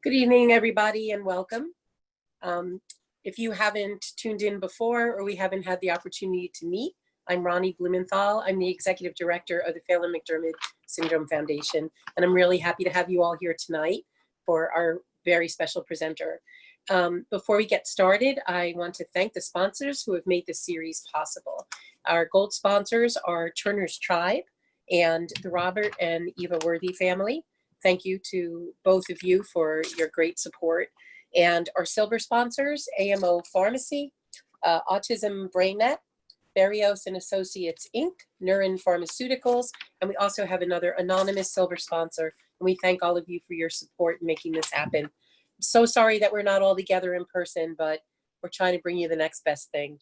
Good evening, everybody, and welcome. If you haven't tuned in before or we haven't had the opportunity to meet, I'm Ronnie Blumenthal. I'm the Executive Director of the Phelan-McDermid Syndrome Foundation, and I'm really happy to have you all here tonight for our very special presenter. Before we get started, I want to thank the sponsors who have made this series possible. Our gold sponsors are Turner's Tribe and the Robert and Eva Worthy family. Thank you to both of you for your great support. And our silver sponsors, AMO Pharmacy, Autism BrainNet, Barrios and Associates Inc., Neuron Pharmaceuticals, and we also have another anonymous silver sponsor. And we thank all of you for your support in making this happen. I'm so sorry that we're not all together in person, but we're trying to bring you the next best thing.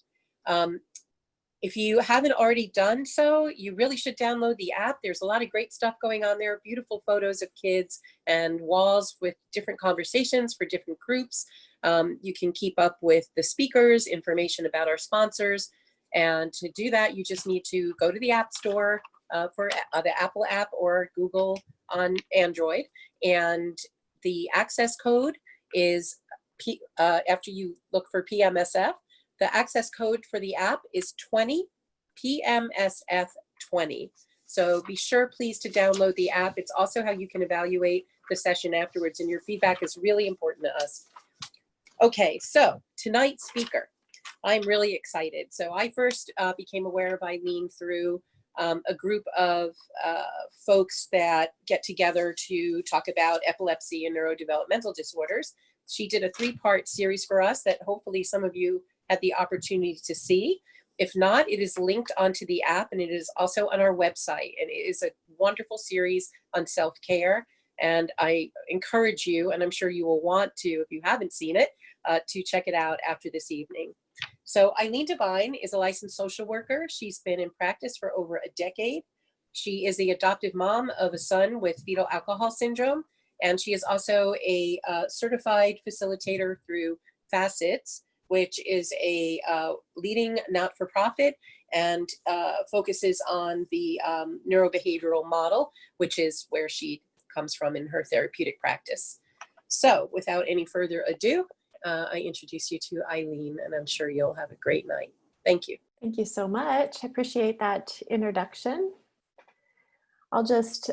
If you haven't already done so, you really should download the app. There's a lot of great stuff going on there, beautiful photos of kids and walls with different conversations for different groups. You can keep up with the speakers, information about our sponsors. And to do that, you just need to go to the App Store for the Apple app or Google on Android. And the access code is, after you look for PMSF, the access code for the app is 20 PMSF 20. So be sure, please, to download the app. It's also how you can evaluate the session afterwards, and your feedback is really important to us. Okay, so tonight's speaker, I'm really excited. So I first became aware of Eileen through a group of folks that get together to talk about epilepsy and neurodevelopmental disorders. She did a 3-part series for us that hopefully some of you had the opportunity to see. If not, it is linked onto the app and it is also on our website. And it is a wonderful series on self-care. And I encourage you, and I'm sure you will want to, if you haven't seen it, to check it out after this evening. So Eileen Devine is a licensed social worker. She's been in practice for over a decade. She is the adoptive mom of a son with fetal alcohol syndrome. And she is also a certified facilitator through Facets, which is a leading not-for-profit and focuses on the neurobehavioral model, which is where she comes from in her therapeutic practice. So without any further ado, I introduce you to Eileen, and I'm sure you'll have a great night. Thank you. Thank you so much. I appreciate that introduction. I'll just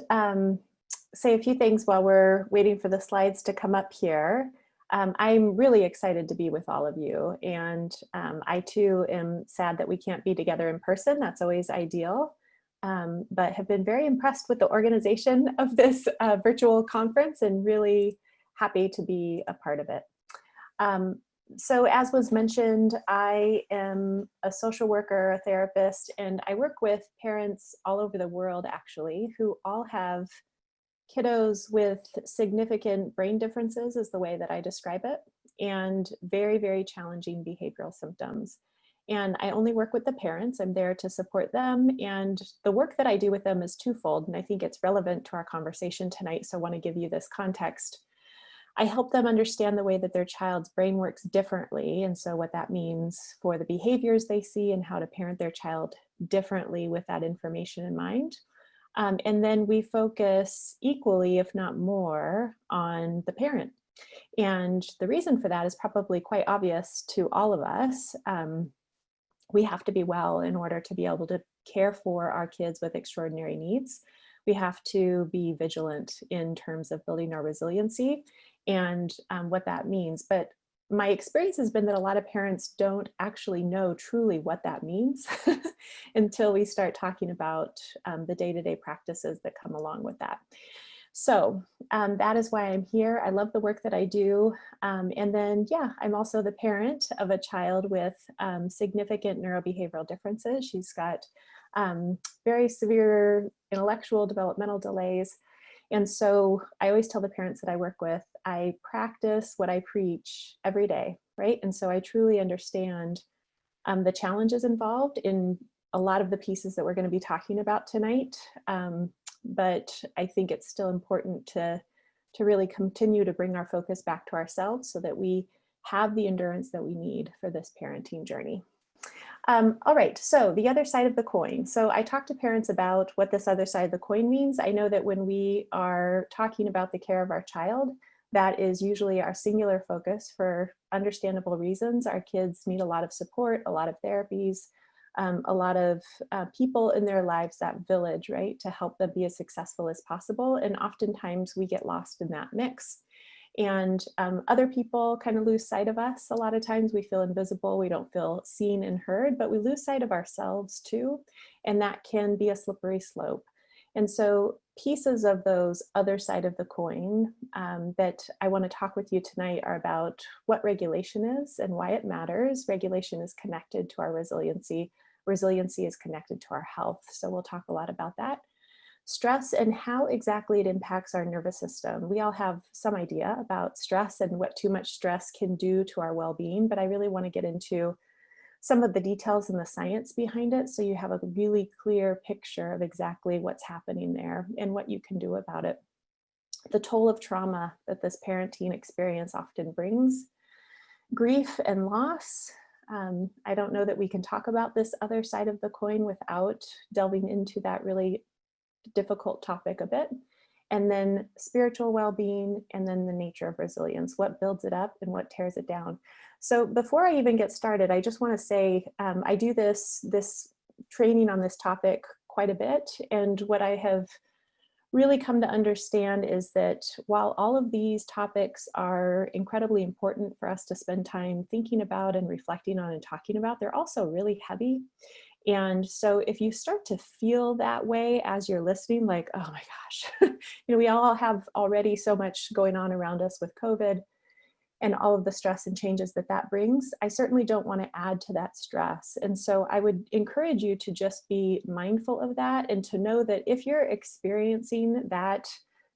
say a few things while we're waiting for the slides to come up here. I'm really excited to be with all of you, and I too am sad that we can't be together in person. That's always ideal, but have been very impressed with the organization of this virtual conference and really happy to be a part of it. So as was mentioned, I am a social worker, a therapist, and I work with parents all over the world actually, who all have kiddos with significant brain differences is the way that I describe it, and very, very challenging behavioral symptoms. And I only work with the parents. I'm there to support them. And the work that I do with them is twofold. And I think it's relevant to our conversation tonight. So I want to give you this context. I help them understand the way that their child's brain works differently. And so what that means for the behaviors they see and how to parent their child differently with that information in mind. And then we focus equally, if not more, on the parent. And the reason for that is probably quite obvious to all of us. We have to be well in order to be able to care for our kids with extraordinary needs. We have to be vigilant in terms of building our resiliency and what that means. But my experience has been that a lot of parents don't actually know truly what that means until we start talking about the day-to-day practices that come along with that. So that is why I'm here. I love the work that I do. And then, yeah, I'm also the parent of a child with significant neurobehavioral differences. She's got very severe intellectual developmental delays. And so I always tell the parents that I work with, I practice what I preach every day, right? And so I truly understand the challenges involved in a lot of the pieces that we're going to be talking about tonight. But I think it's still important to really continue to bring our focus back to ourselves so that we have the endurance that we need for this parenting journey. All right, so the other side of the coin. So I talk to parents about what this other side of the coin means. I know that when we are talking about the care of our child, That is usually our singular focus for understandable reasons. Our kids need a lot of support, a lot of therapies, a lot of people in their lives, that village, right, to help them be as successful as possible. And oftentimes we get lost in that mix. And other people kind of lose sight of us. A lot of times we feel invisible, we don't feel seen and heard, but we lose sight of ourselves too. And that can be a slippery slope. And so pieces of those other side of the coin that I want to talk with you tonight are about what regulation is and why it matters. Regulation is connected to our resiliency. Resiliency is connected to our health. So we'll talk a lot about that. Stress and how exactly it impacts our nervous system. We all have some idea about stress and what too much stress can do to our well-being, but I really want to get into some of the details and the science behind it so you have a really clear picture of exactly what's happening there and what you can do about it. The toll of trauma that this parenting experience often brings, grief and loss. I don't know that we can talk about this other side of the coin without delving into that really difficult topic a bit. And then spiritual well-being, and then the nature of resilience, what builds it up and what tears it down. So before I even get started, I just want to say I do this training on this topic quite a bit. And what I have really come to understand is that while all of these topics are incredibly important for us to spend time thinking about and reflecting on and talking about, they're also really heavy. And so if you start to feel that way as you're listening, like, oh my gosh, we all have already so much going on around us with COVID and all of the stress and changes that that brings, I certainly don't want to add to that stress. And so I would encourage you to just be mindful of that and to know that if you're experiencing that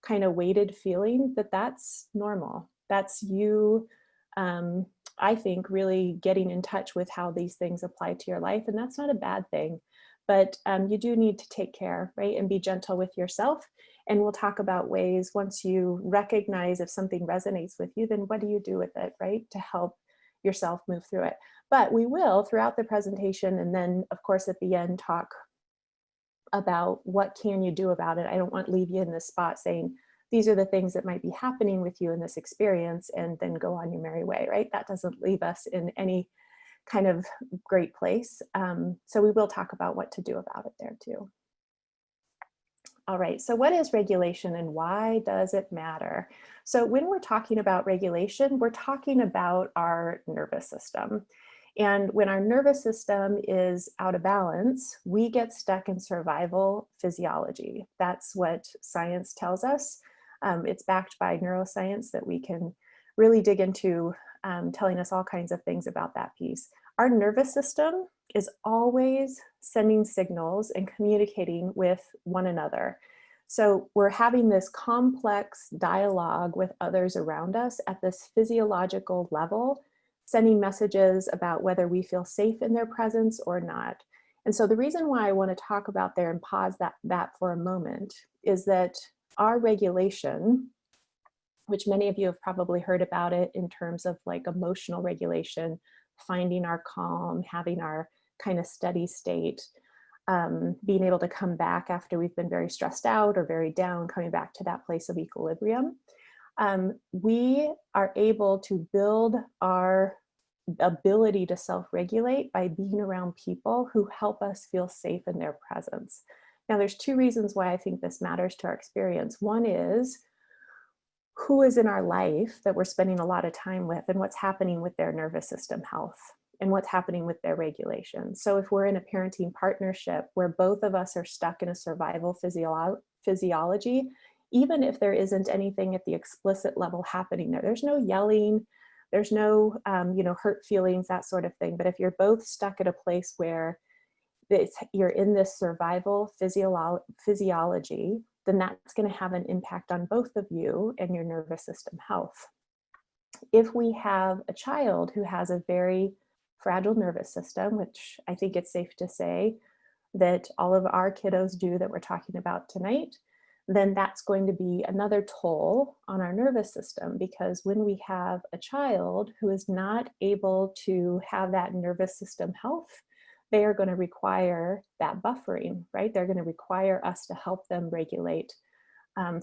kind of weighted feeling, that that's normal. That's you, I think, really getting in touch with how these things apply to your life. And that's not a bad thing, but you do need to take care, right? And be gentle with yourself. And we'll talk about ways, once you recognize if something resonates with you, then what do you do with it, right? To help yourself move through it. But we will throughout the presentation, and then of course at the end, talk about what can you do about it. I don't want to leave you in this spot saying, these are the things that might be happening with you in this experience, and then go on your merry way, right? That doesn't leave us in any kind of great place. So we will talk about what to do about it there too. All right, so what is regulation and why does it matter? So when we're talking about regulation, we're talking about our nervous system. And when our nervous system is out of balance, we get stuck in survival physiology. That's what science tells us. It's backed by neuroscience that we can really dig into, telling us all kinds of things about that piece. Our nervous system is always sending signals and communicating with one another. So we're having this complex dialogue with others around us at this physiological level, sending messages about whether we feel safe in their presence or not. And so the reason why I want to talk about there and pause that for a moment is that our regulation, which many of you have probably heard about it in terms of like emotional regulation, finding our calm, having our kind of steady state, being able to come back after we've been very stressed out or very down, coming back to that place of equilibrium. We are able to build our ability to self-regulate by being around people who help us feel safe in their presence. Now, there's two reasons why I think this matters to our experience. One is who is in our life that we're spending a lot of time with and what's happening with their nervous system health and what's happening with their regulation. So if we're in a parenting partnership where both of us are stuck in a survival physiology, even if there isn't anything at the explicit level happening there, there's no yelling, there's no hurt feelings, that sort of thing. But if you're both stuck at a place where you're in this survival physiology, then that's going to have an impact on both of you and your nervous system health. If we have a child who has a very fragile nervous system, which I think it's safe to say that all of our kiddos do that we're talking about tonight, then that's going to be another toll on our nervous system, because when we have a child who is not able to have that nervous system health, they are going to require that buffering, right? They're going to require us to help them regulate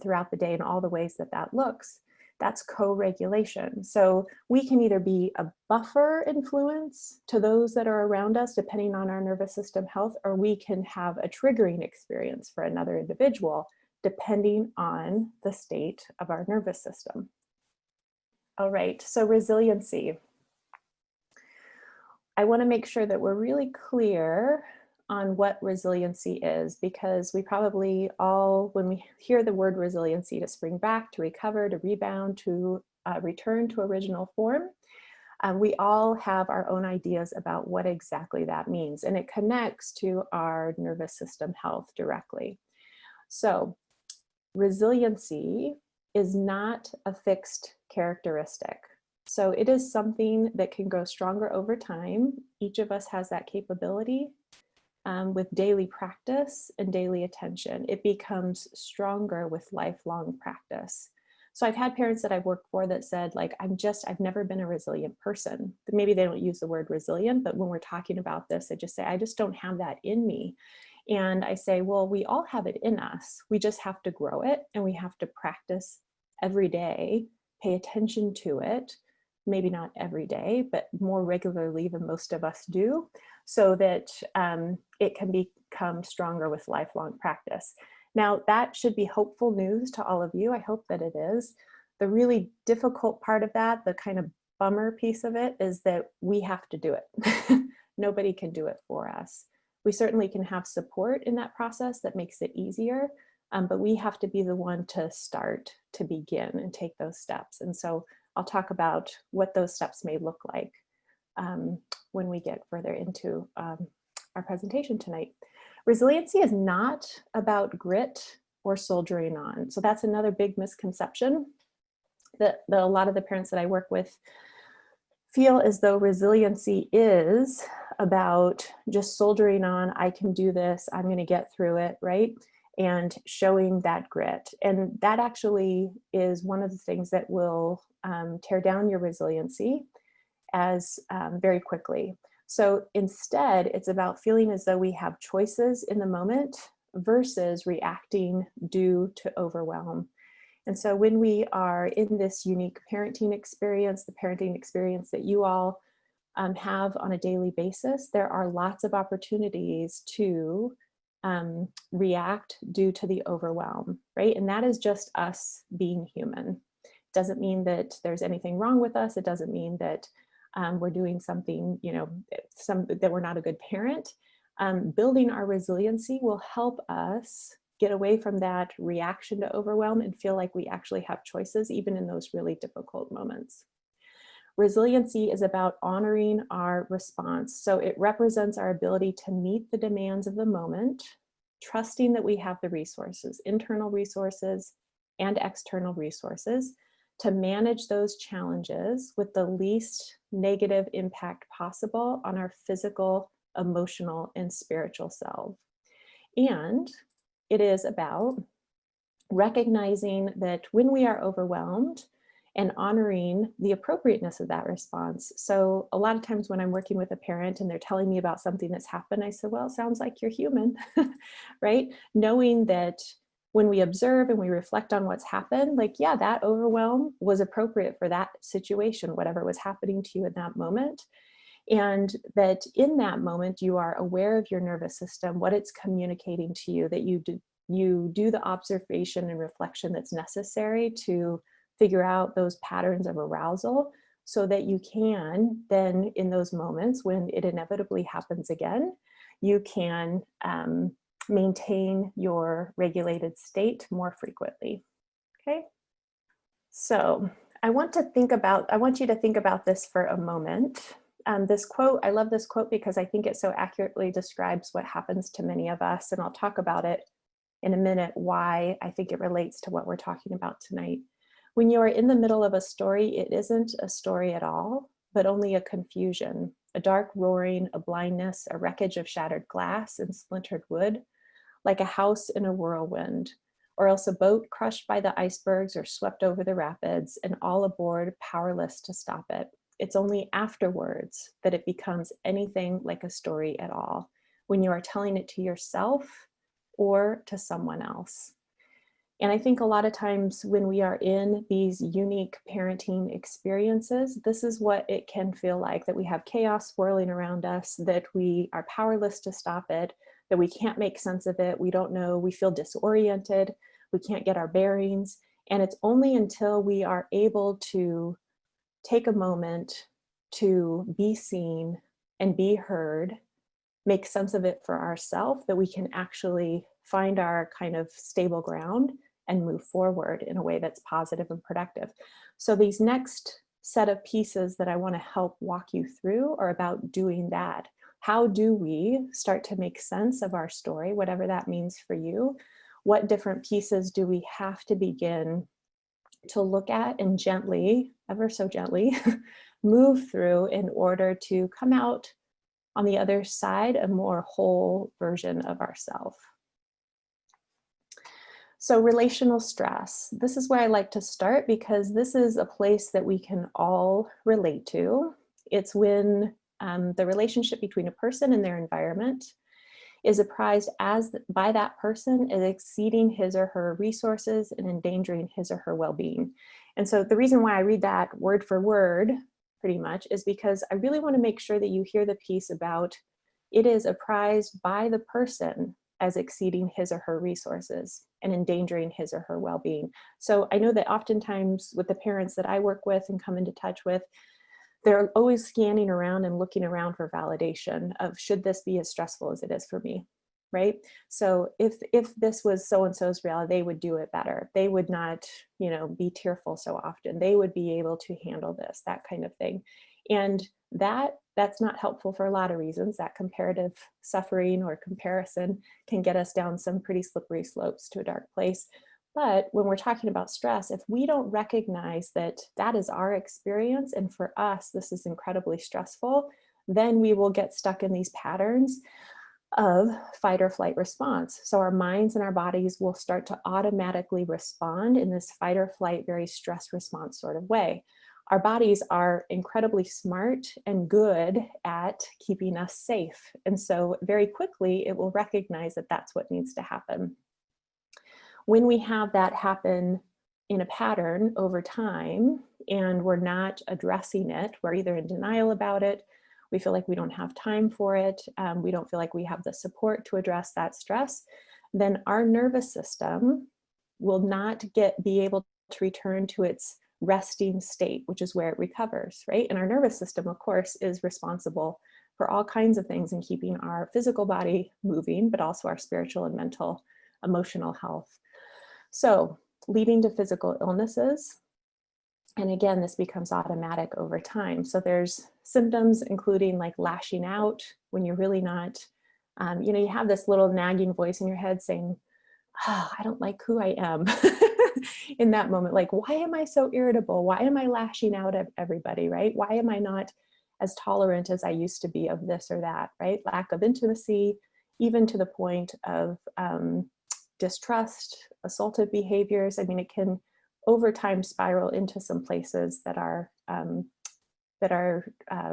throughout the day in all the ways that that looks. That's co-regulation. So we can either be a buffer influence to those that are around us, depending on our nervous system health, or we can have a triggering experience for another individual, depending on the state of our nervous system. All right, so resiliency. I want to make sure that we're really clear on what resiliency is, because we probably all, when we hear the word resiliency, to spring back, to recover, to rebound, to return to original form, we all have our own ideas about what exactly that means, and it connects to our nervous system health directly. So resiliency is not a fixed characteristic. So it is something that can grow stronger over time. Each of us has that capability. With daily practice and daily attention, it becomes stronger with lifelong practice. So I've had parents that I've worked for that said, like, I've never been a resilient person. Maybe they don't use the word resilient, but when we're talking about this, they just say, I just don't have that in me. And I say, well, we all have it in us. We just have to grow it, and we have to practice every day, pay attention to it. Maybe not every day, but more regularly than most of us do, so that it can become stronger with lifelong practice. Now, that should be hopeful news to all of you. I hope that it is. The really difficult part of that, the kind of bummer piece of it, is that we have to do it. Nobody can do it for us. We certainly can have support in that process that makes it easier, but we have to be the one to start, to begin and take those steps. And so I'll talk about what those steps may look like when we get further into our presentation tonight. Resiliency is not about grit or soldiering on. So that's another big misconception that a lot of the parents that I work with feel as though resiliency is about just soldiering on. I can do this, I'm going to get through it, right? And showing that grit. And that actually is one of the things that will tear down your resiliency as very quickly. So instead, it's about feeling as though we have choices in the moment versus reacting due to overwhelm. And so when we are in this unique parenting experience, the parenting experience that you all have on a daily basis, there are lots of opportunities to react due to the overwhelm, right? And that is just us being human. It doesn't mean that there's anything wrong with us. It doesn't mean that we're doing something, that we're not a good parent. Building our resiliency will help us get away from that reaction to overwhelm and feel like we actually have choices, even in those really difficult moments. Resiliency is about honoring our response. So it represents our ability to meet the demands of the moment, trusting that we have the resources, internal resources and external resources, to manage those challenges with the least negative impact possible on our physical, emotional, and spiritual self. And it is about recognizing that when we are overwhelmed, and honoring the appropriateness of that response. So a lot of times when I'm working with a parent and they're telling me about something that's happened, I say, well, it sounds like you're human, right? Knowing that when we observe and we reflect on what's happened, like, yeah, that overwhelm was appropriate for that situation, whatever was happening to you in that moment. And that in that moment, you are aware of your nervous system, what it's communicating to you, that you do the observation and reflection that's necessary to figure out those patterns of arousal, so that you can then, in those moments when it inevitably happens again, you can maintain your regulated state more frequently. Okay. So I want you to think about this for a moment. This quote, I love this quote because I think it so accurately describes what happens to many of us. And I'll talk about it in a minute, why I think it relates to what we're talking about tonight. When you are in the middle of a story, it isn't a story at all, but only a confusion, a dark roaring, a blindness, a wreckage of shattered glass and splintered wood, like a house in a whirlwind, or else a boat crushed by the icebergs or swept over the rapids, and all aboard powerless to stop it. It's only afterwards that it becomes anything like a story at all, when you are telling it to yourself or to someone else. And I think a lot of times when we are in these unique parenting experiences, this is what it can feel like, that we have chaos swirling around us, that we are powerless to stop it, that we can't make sense of it. We don't know, we feel disoriented, we can't get our bearings. And it's only until we are able to take a moment to be seen and be heard, make sense of it for ourselves, that we can actually find our kind of stable ground and move forward in a way that's positive and productive. So these next set of pieces that I want to help walk you through are about doing that. How do we start to make sense of our story, whatever that means for you? What different pieces do we have to begin to look at and gently, ever so gently, move through in order to come out on the other side a more whole version of ourselves? So relational stress, this is where I like to start because this is a place that we can all relate to. It's when the relationship between a person and their environment is apprised as by that person as exceeding his or her resources and endangering his or her well-being. And so the reason why I read that word for word pretty much is because I really want to make sure that you hear the piece about it is apprised by the person as exceeding his or her resources and endangering his or her well-being. So I know that oftentimes with the parents that I work with and come into touch with, they're always scanning around and looking around for validation of, should this be as stressful as it is for me, right? So if this was so-and-so's reality, they would do it better. They would not, be tearful so often. They would be able to handle this, that kind of thing. And that's not helpful for a lot of reasons. That comparative suffering or comparison can get us down some pretty slippery slopes to a dark place. But when we're talking about stress, if we don't recognize that that is our experience, and for us, this is incredibly stressful, then we will get stuck in these patterns of fight or flight response. So our minds and our bodies will start to automatically respond in this fight or flight, very stress response sort of way. Our bodies are incredibly smart and good at keeping us safe. And so very quickly, it will recognize that that's what needs to happen. When we have that happen in a pattern over time and we're not addressing it, we're either in denial about it, we feel like we don't have time for it, we don't feel like we have the support to address that stress, then our nervous system will not be able to return to its resting state, which is where it recovers, right? And our nervous system, of course, is responsible for all kinds of things in keeping our physical body moving, but also our spiritual and mental, emotional health. So leading to physical illnesses. And again, this becomes automatic over time. So there's symptoms including like lashing out when you're really not, you have this little nagging voice in your head saying, oh, I don't like who I am in that moment. Like, why am I so irritable? Why am I lashing out at everybody, right? Why am I not as tolerant as I used to be of this or that, right? Lack of intimacy, even to the point of distrust, assaultive behaviors. I mean, it can over time spiral into some places that are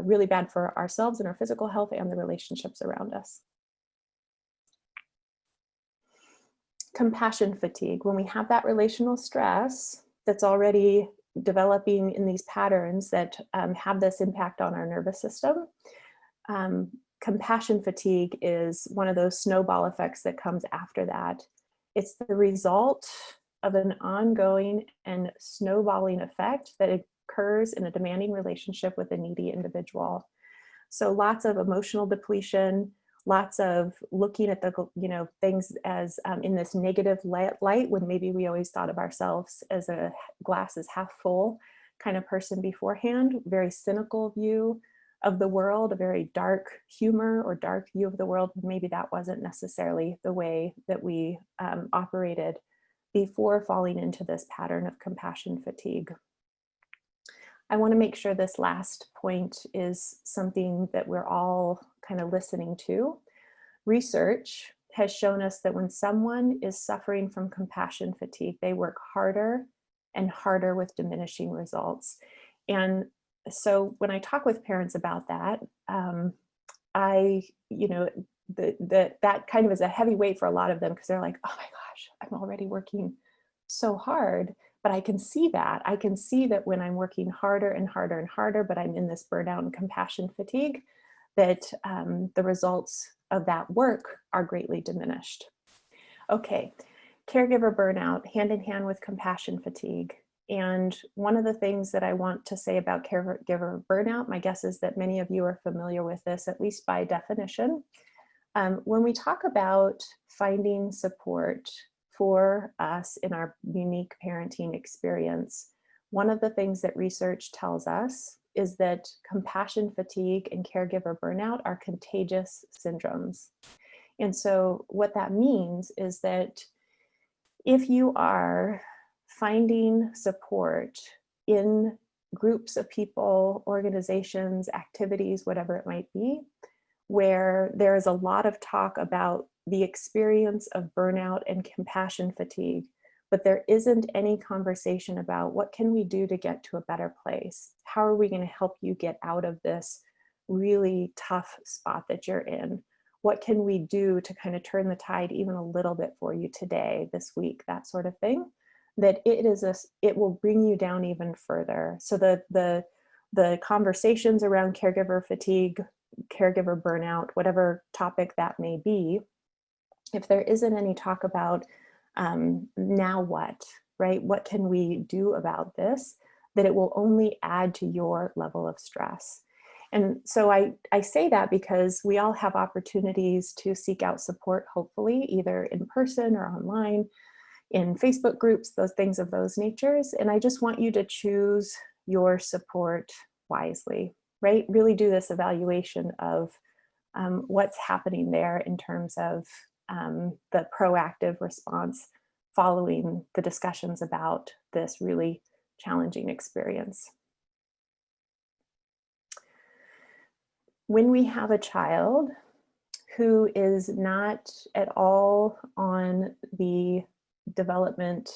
really bad for ourselves and our physical health and the relationships around us. Compassion fatigue. When we have that relational stress that's already developing in these patterns that have this impact on our nervous system, compassion fatigue is one of those snowball effects that comes after that. It's the result of an ongoing and snowballing effect that occurs in a demanding relationship with a needy individual. So lots of emotional depletion, lots of looking at the things as in this negative light when maybe we always thought of ourselves as a glass is half full kind of person beforehand, very cynical view of the world, a very dark humor or dark view of the world. Maybe that wasn't necessarily the way that we operated before falling into this pattern of compassion fatigue. I want to make sure this last point is something that we're all kind of listening to. Research has shown us that when someone is suffering from compassion fatigue, they work harder and harder with diminishing results. And so when I talk with parents about that, that kind of is a heavy weight for a lot of them because they're like, oh my gosh, I'm already working so hard, but I can see that. I can see that when I'm working harder and harder and harder, but I'm in this burnout and compassion fatigue, that the results of that work are greatly diminished. Okay, caregiver burnout, hand in hand with compassion fatigue. And one of the things that I want to say about caregiver burnout, my guess is that many of you are familiar with this, at least by definition. When we talk about finding support for us in our unique parenting experience, one of the things that research tells us is that compassion fatigue and caregiver burnout are contagious syndromes. And so what that means is that if you are finding support in groups of people, organizations, activities, whatever it might be, where there is a lot of talk about the experience of burnout and compassion fatigue, but there isn't any conversation about what can we do to get to a better place? How are we going to help you get out of this really tough spot that you're in? What can we do to kind of turn the tide even a little bit for you today, this week, that sort of thing? That it will bring you down even further. So the conversations around caregiver fatigue, caregiver burnout, whatever topic that may be, if there isn't any talk about now what, right? What can we do about this? That it will only add to your level of stress. And so I say that because we all have opportunities to seek out support, hopefully, either in person or online, in Facebook groups, those things of those natures. And I just want you to choose your support wisely, right? Really do this evaluation of what's happening there in terms of the proactive response following the discussions about this really challenging experience. When we have a child who is not at all on the development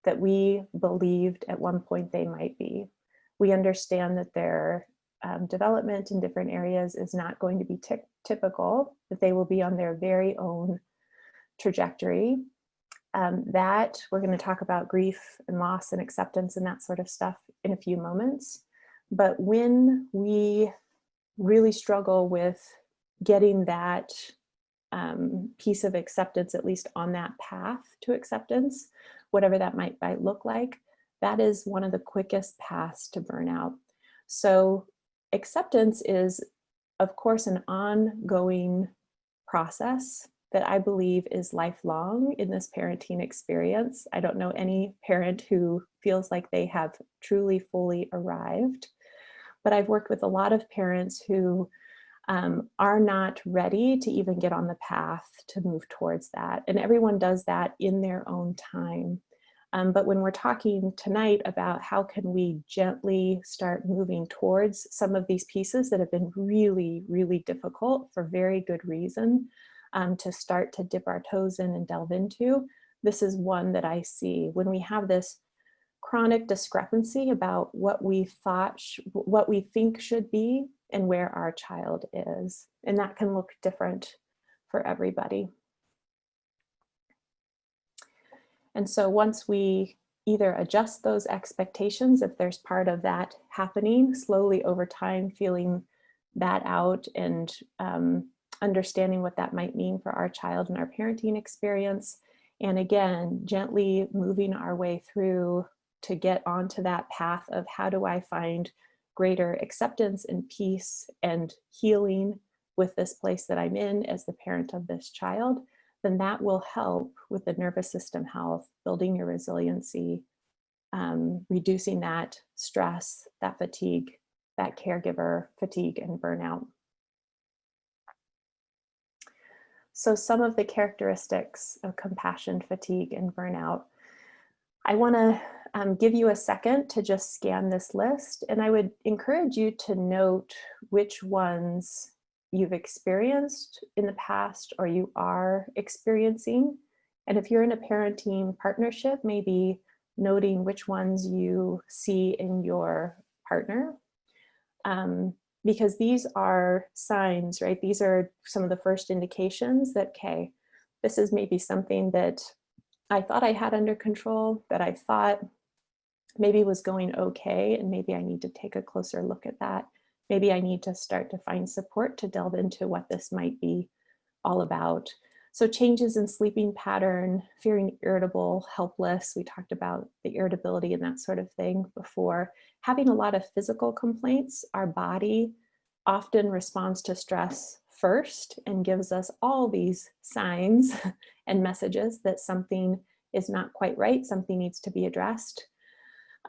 that we believed at one point they might be, we understand that their development in different areas is not going to be typical, that they will be on their very own trajectory. That we're going to talk about grief and loss and acceptance and that sort of stuff in a few moments. But when we really struggle with getting that piece of acceptance, at least on that path to acceptance, whatever that might look like, that is one of the quickest paths to burnout. So acceptance is, of course, an ongoing process that I believe is lifelong in this parenting experience. I don't know any parent who feels like they have truly, fully arrived, but I've worked with a lot of parents who are not ready to even get on the path to move towards that. And everyone does that in their own time. But when we're talking tonight about how can we gently start moving towards some of these pieces that have been really, really difficult for very good reason to start to dip our toes in and delve into, this is one that I see when we have this chronic discrepancy about what we think should be and where our child is. And that can look different for everybody. And so once we either adjust those expectations, if there's part of that happening, slowly over time, feeling that out and understanding what that might mean for our child and our parenting experience. And again, gently moving our way through to get onto that path of how do I find greater acceptance and peace and healing with this place that I'm in as the parent of this child, then that will help with the nervous system health, building your resiliency, reducing that stress, that fatigue, that caregiver fatigue and burnout. So some of the characteristics of compassion, fatigue, and burnout. I want to give you a second to just scan this list, and I would encourage you to note which ones you've experienced in the past or you are experiencing. And if you're in a parenting partnership, maybe noting which ones you see in your partner. Because these are signs, right? These are some of the first indications that, okay, this is maybe something that I thought I had under control, that I thought maybe was going okay, and maybe I need to take a closer look at that. Maybe I need to start to find support to delve into what this might be all about. So changes in sleeping pattern, feeling irritable, helpless. We talked about the irritability and that sort of thing before. Having a lot of physical complaints. Our body often responds to stress first and gives us all these signs and messages that something is not quite right, something needs to be addressed.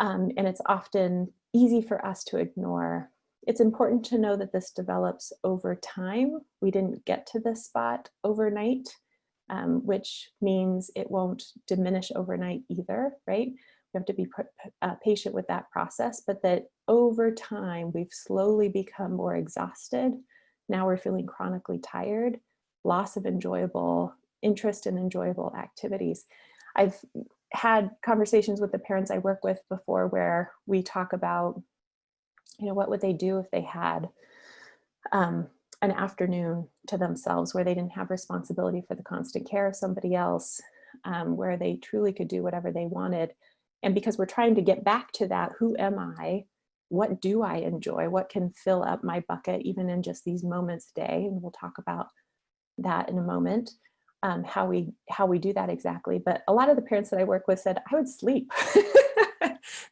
And it's often easy for us to ignore. It's important to know that this develops over time. We didn't get to this spot overnight, which means it won't diminish overnight either, right? We have to be patient with that process, but that over time, we've slowly become more exhausted. Now we're feeling chronically tired, loss of enjoyable interest in enjoyable activities. I've had conversations with the parents I work with before where we talk about, what would they do if they had an afternoon to themselves where they didn't have responsibility for the constant care of somebody else, where they truly could do whatever they wanted. And because we're trying to get back to that, who am I? What do I enjoy? What can fill up my bucket even in just these moments a day? And we'll talk about that in a moment, how we do that exactly. But a lot of the parents that I work with said, I would sleep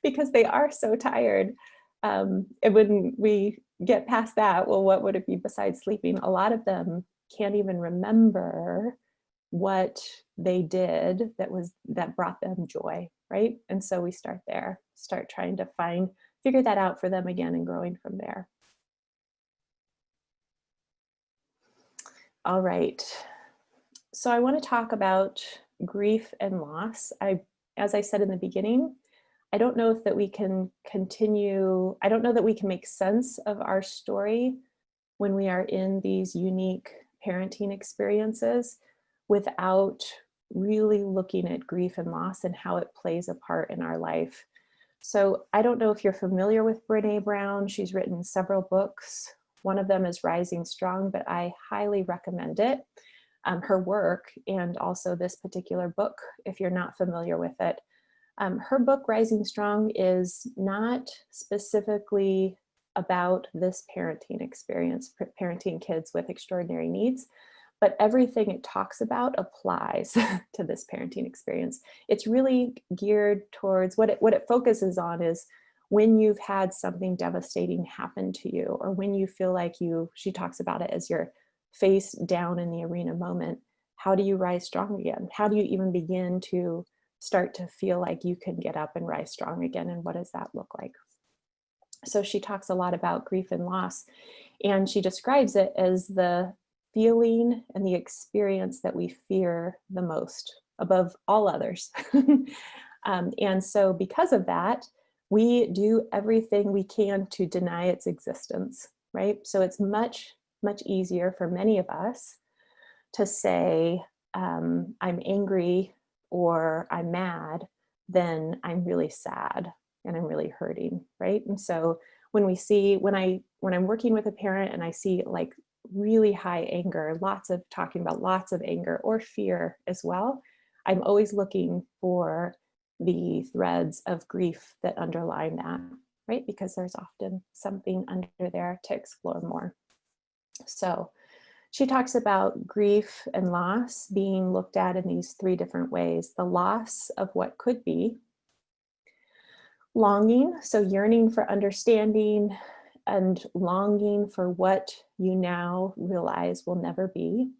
because they are so tired. And when we get past that, well, what would it be besides sleeping? A lot of them can't even remember what they did that brought them joy, right? And so we start there, start trying to figure that out for them again and growing from there. All right. So I want to talk about grief and loss. As I said in the beginning, I don't know that we can continue. I don't know that we can make sense of our story when we are in these unique parenting experiences without really looking at grief and loss and how it plays a part in our life. So I don't know if you're familiar with Brené Brown. She's written several books. One of them is Rising Strong, but I highly recommend it. Her work and also this particular book, if you're not familiar with it. Her book, Rising Strong, is not specifically about this parenting experience, parenting kids with extraordinary needs, but everything it talks about applies to this parenting experience. It's really geared towards what it focuses on is when you've had something devastating happen to you, or when you feel like she talks about it as your face down in the arena moment. How do you rise strong again? How do you even begin to start to feel like you can get up and rise strong again? And what does that look like? So she talks a lot about grief and loss, and she describes it as the feeling and the experience that we fear the most above all others. And so because of that, we do everything we can to deny its existence, right? So it's much easier for many of us to say, I'm angry or I'm mad, than I'm really sad and I'm really hurting, right? And so when I'm working with a parent and I see like really high anger, talking about lots of anger or fear as well, I'm always looking for the threads of grief that underline that, right? Because there's often something under there to explore more. So she talks about grief and loss being looked at in these three different ways. The loss of what could be, longing, so yearning for understanding and longing for what you now realize will never be,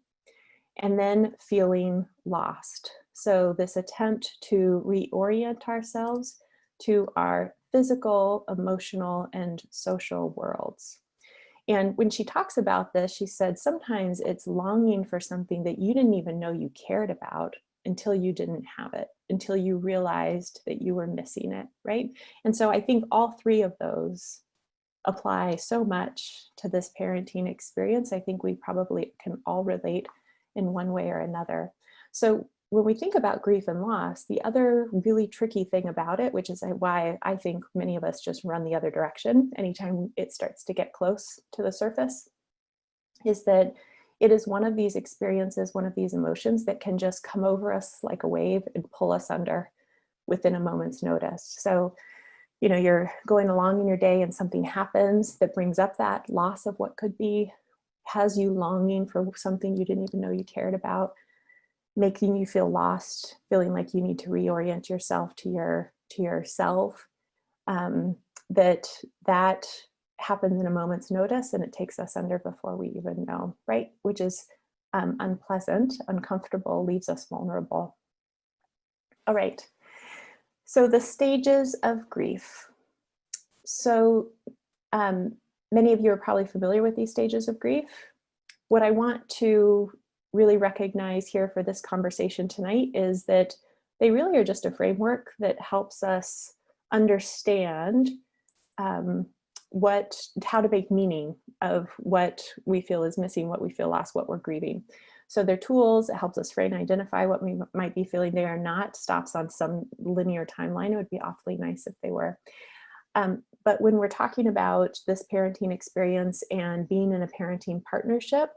and then feeling lost. So this attempt to reorient ourselves to our physical, emotional, and social worlds. And when she talks about this, she said, sometimes it's longing for something that you didn't even know you cared about until you didn't have it, until you realized that you were missing it, right? And so I think all three of those apply so much to this parenting experience. I think we probably can all relate in one way or another. So when we think about grief and loss, the other really tricky thing about it, which is why I think many of us just run the other direction anytime it starts to get close to the surface, is that it is one of these experiences, one of these emotions that can just come over us like a wave and pull us under within a moment's notice. So, you know, you're going along in your day and something happens that brings up that loss of what could be, has you longing for something you didn't even know you cared about, making you feel lost, feeling like you need to reorient yourself to yourself. That happens in a moment's notice, and it takes us under before we even know, right? Which is unpleasant, uncomfortable, leaves us vulnerable. All right. So the stages of grief. So many of you are probably familiar with these stages of grief. What I want to really recognize here for this conversation tonight is that they really are just a framework that helps us understand how to make meaning of what we feel is missing, what we feel lost, what we're grieving. So they're tools. It helps us frame and identify what we might be feeling. They are not stops on some linear timeline. It would be awfully nice if they were. But when we're talking about this parenting experience and being in a parenting partnership,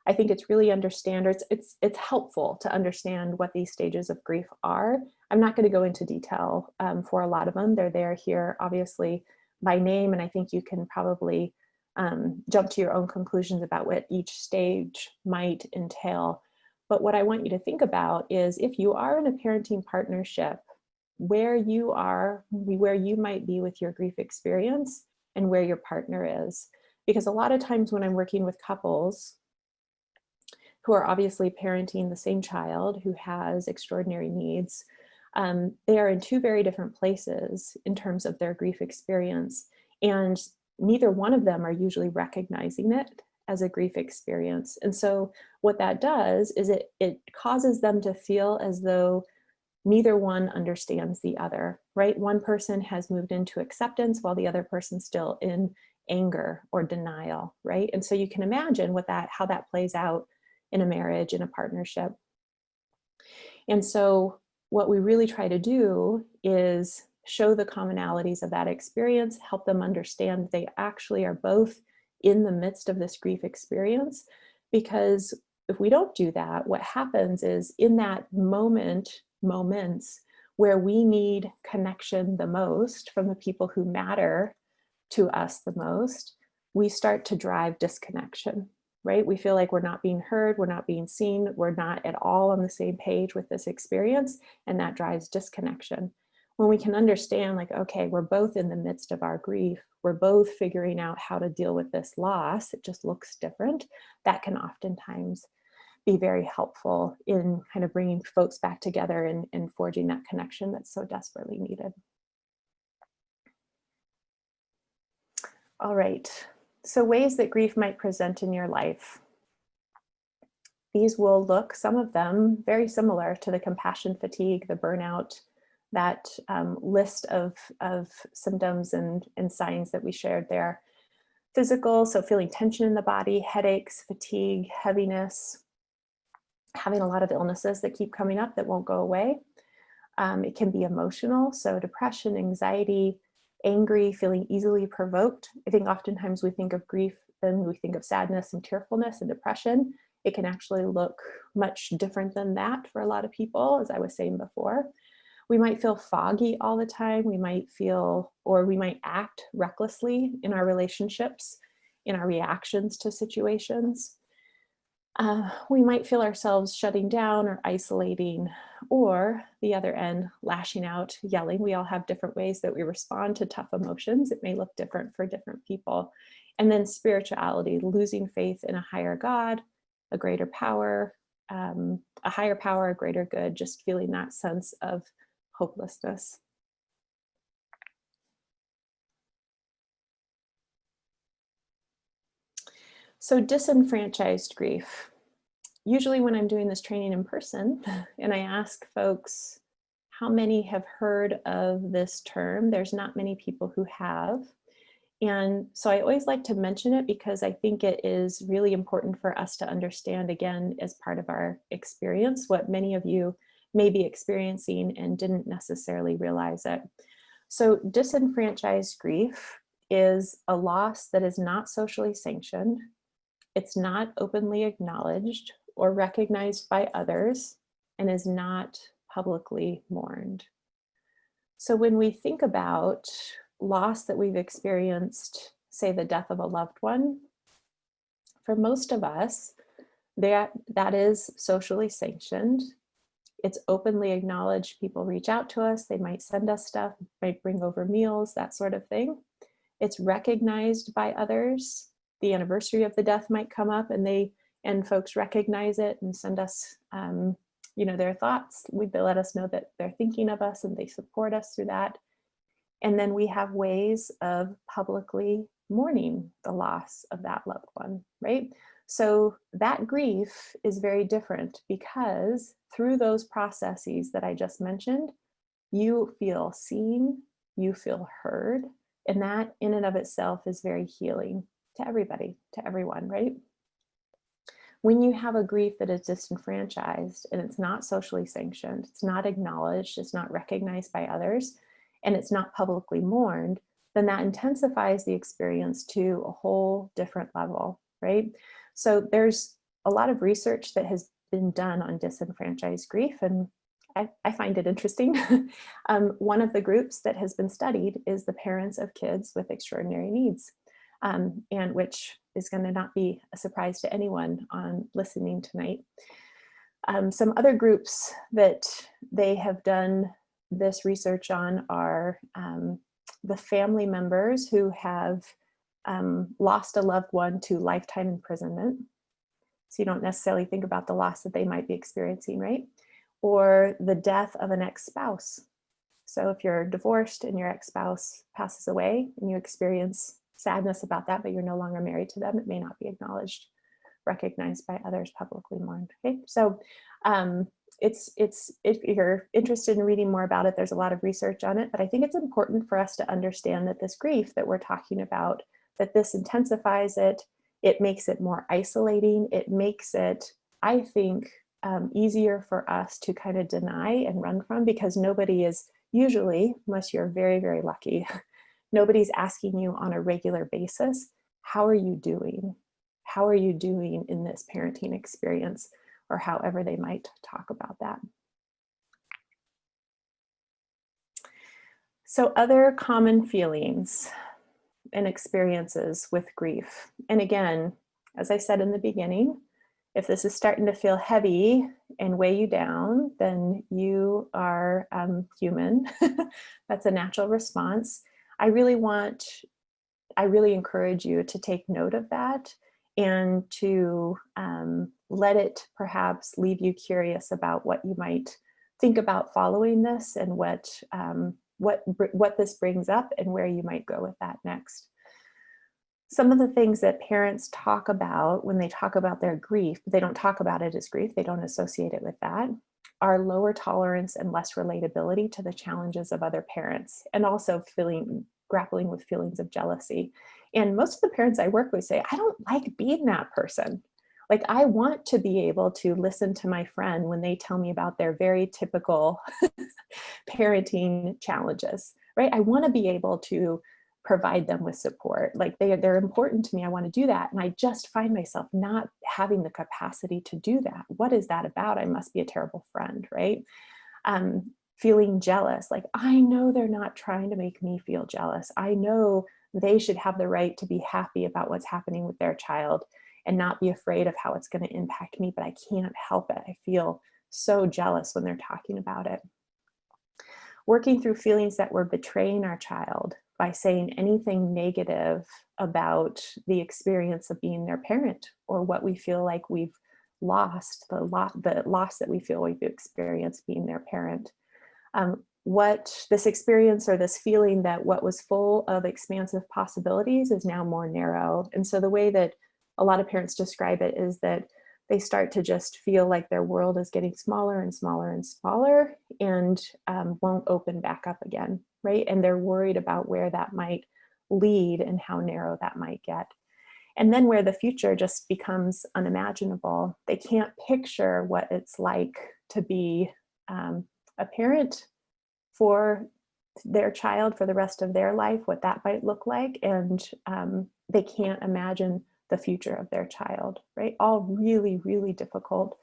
I think it's really it's helpful to understand what these stages of grief are. I'm not going to go into detail for a lot of them. They're there here, obviously, by name, and I think you can probably jump to your own conclusions about what each stage might entail. But what I want you to think about is, if you are in a parenting partnership, where you are, where you might be with your grief experience, and where your partner is. Because a lot of times when I'm working with couples who are obviously parenting the same child who has extraordinary needs, they are in two very different places in terms of their grief experience. And neither one of them are usually recognizing it as a grief experience. And so what that does is it causes them to feel as though neither one understands the other, right? One person has moved into acceptance while the other person's still in anger or denial, right? And so you can imagine how that plays out in a marriage, in a partnership. And so what we really try to do is show the commonalities of that experience, help them understand that they actually are both in the midst of this grief experience. Because if we don't do that, what happens is, in that moments where we need connection the most from the people who matter to us the most, we start to drive disconnection, right? We feel like we're not being heard, we're not being seen, we're not at all on the same page with this experience, and that drives disconnection. When we can understand, like, okay, we're both in the midst of our grief, we're both figuring out how to deal with this loss, it just looks different, that can oftentimes be very helpful in kind of bringing folks back together and forging that connection that's so desperately needed. All right, so ways that grief might present in your life. These will look, some of them, very similar to the compassion fatigue, the burnout, that list of symptoms and signs that we shared there. Physical, so feeling tension in the body, headaches, fatigue, heaviness, having a lot of illnesses that keep coming up that won't go away. It can be emotional, so depression, anxiety, angry, feeling easily provoked. I think oftentimes we think of grief and we think of sadness and tearfulness and depression. It can actually look much different than that for a lot of people, as I was saying before. We might feel foggy all the time. We might act recklessly in our relationships, in our reactions to situations. We might feel ourselves shutting down or isolating, or the other end, lashing out, yelling. We all have different ways that we respond to tough emotions. It may look different for different people. And then spirituality, losing faith in a higher God, a greater power, a higher power, a greater good, just feeling that sense of hopelessness. So disenfranchised grief. Usually when I'm doing this training in person and I ask folks how many have heard of this term, there's not many people who have. And so I always like to mention it because I think it is really important for us to understand, again, as part of our experience, what many of you may be experiencing and didn't necessarily realize it. So disenfranchised grief is a loss that is not socially sanctioned. it's not openly acknowledged or recognized by others, and is not publicly mourned. So when we think about loss that we've experienced, say the death of a loved one, for most of us, that is socially sanctioned. It's openly acknowledged. People reach out to us. They might send us stuff, might bring over meals, that sort of thing. It's recognized by others. The anniversary of the death might come up, and folks recognize it and send us, their thoughts. They let us know that they're thinking of us and they support us through that. And then we have ways of publicly mourning the loss of that loved one, right? So that grief is very different because through those processes that I just mentioned, you feel seen, you feel heard, and that in and of itself is very healing to everybody, to everyone, right? When you have a grief that is disenfranchised and it's not socially sanctioned, it's not acknowledged, it's not recognized by others, and it's not publicly mourned, then that intensifies the experience to a whole different level, right? So there's a lot of research that has been done on disenfranchised grief, and I find it interesting. One of the groups that has been studied is the parents of kids with extraordinary needs, and which is going to not be a surprise to anyone on listening tonight. Some other groups that they have done this research on are the family members who have lost a loved one to lifetime imprisonment. So you don't necessarily think about the loss that they might be experiencing, right? Or the death of an ex-spouse. So if you're divorced and your ex-spouse passes away and you experience sadness about that, but you're no longer married to them, it may not be acknowledged, recognized by others, publicly mourned. Okay, so if you're interested in reading more about it, there's a lot of research on it, but I think it's important for us to understand that this grief that we're talking about, that this intensifies it, it makes it more isolating, it makes it, I think, easier for us to kind of deny and run from, because nobody is usually, unless you're very, very lucky, nobody's asking you on a regular basis, how are you doing? How are you doing in this parenting experience? Or however they might talk about that. So other common feelings and experiences with grief. And again, as I said in the beginning, if this is starting to feel heavy and weigh you down, then you are human. That's a natural response. I really encourage you to take note of that and to let it perhaps leave you curious about what you might think about following this and what this brings up and where you might go with that next. Some of the things that parents talk about when they talk about their grief, but they don't talk about it as grief, they don't associate it with that, are lower tolerance and less relatability to the challenges of other parents, and also grappling with feelings of jealousy. And most of the parents I work with say, I don't like being that person. Like, I want to be able to listen to my friend when they tell me about their very typical parenting challenges, right? I want to be able to provide them with support. Like, they're important to me. I want to do that. And I just find myself not having the capacity to do that. What is that about? I must be a terrible friend, right? Feeling jealous. Like, I know they're not trying to make me feel jealous. I know they should have the right to be happy about what's happening with their child and not be afraid of how it's going to impact me, but I can't help it. I feel so jealous when they're talking about it. Working through feelings that we're betraying our child by saying anything negative about the experience of being their parent, or what we feel like we've lost, the loss that we feel we've experienced being their parent. What this experience, or this feeling that what was full of expansive possibilities is now more narrow. And so the way that a lot of parents describe it is that they start to just feel like their world is getting smaller and smaller and smaller, and won't open back up again, right? And they're worried about where that might lead and how narrow that might get. And then where the future just becomes unimaginable. They can't picture what it's like to be a parent for their child for the rest of their life, what that might look like. And they can't imagine the future of their child, right? All really, really difficult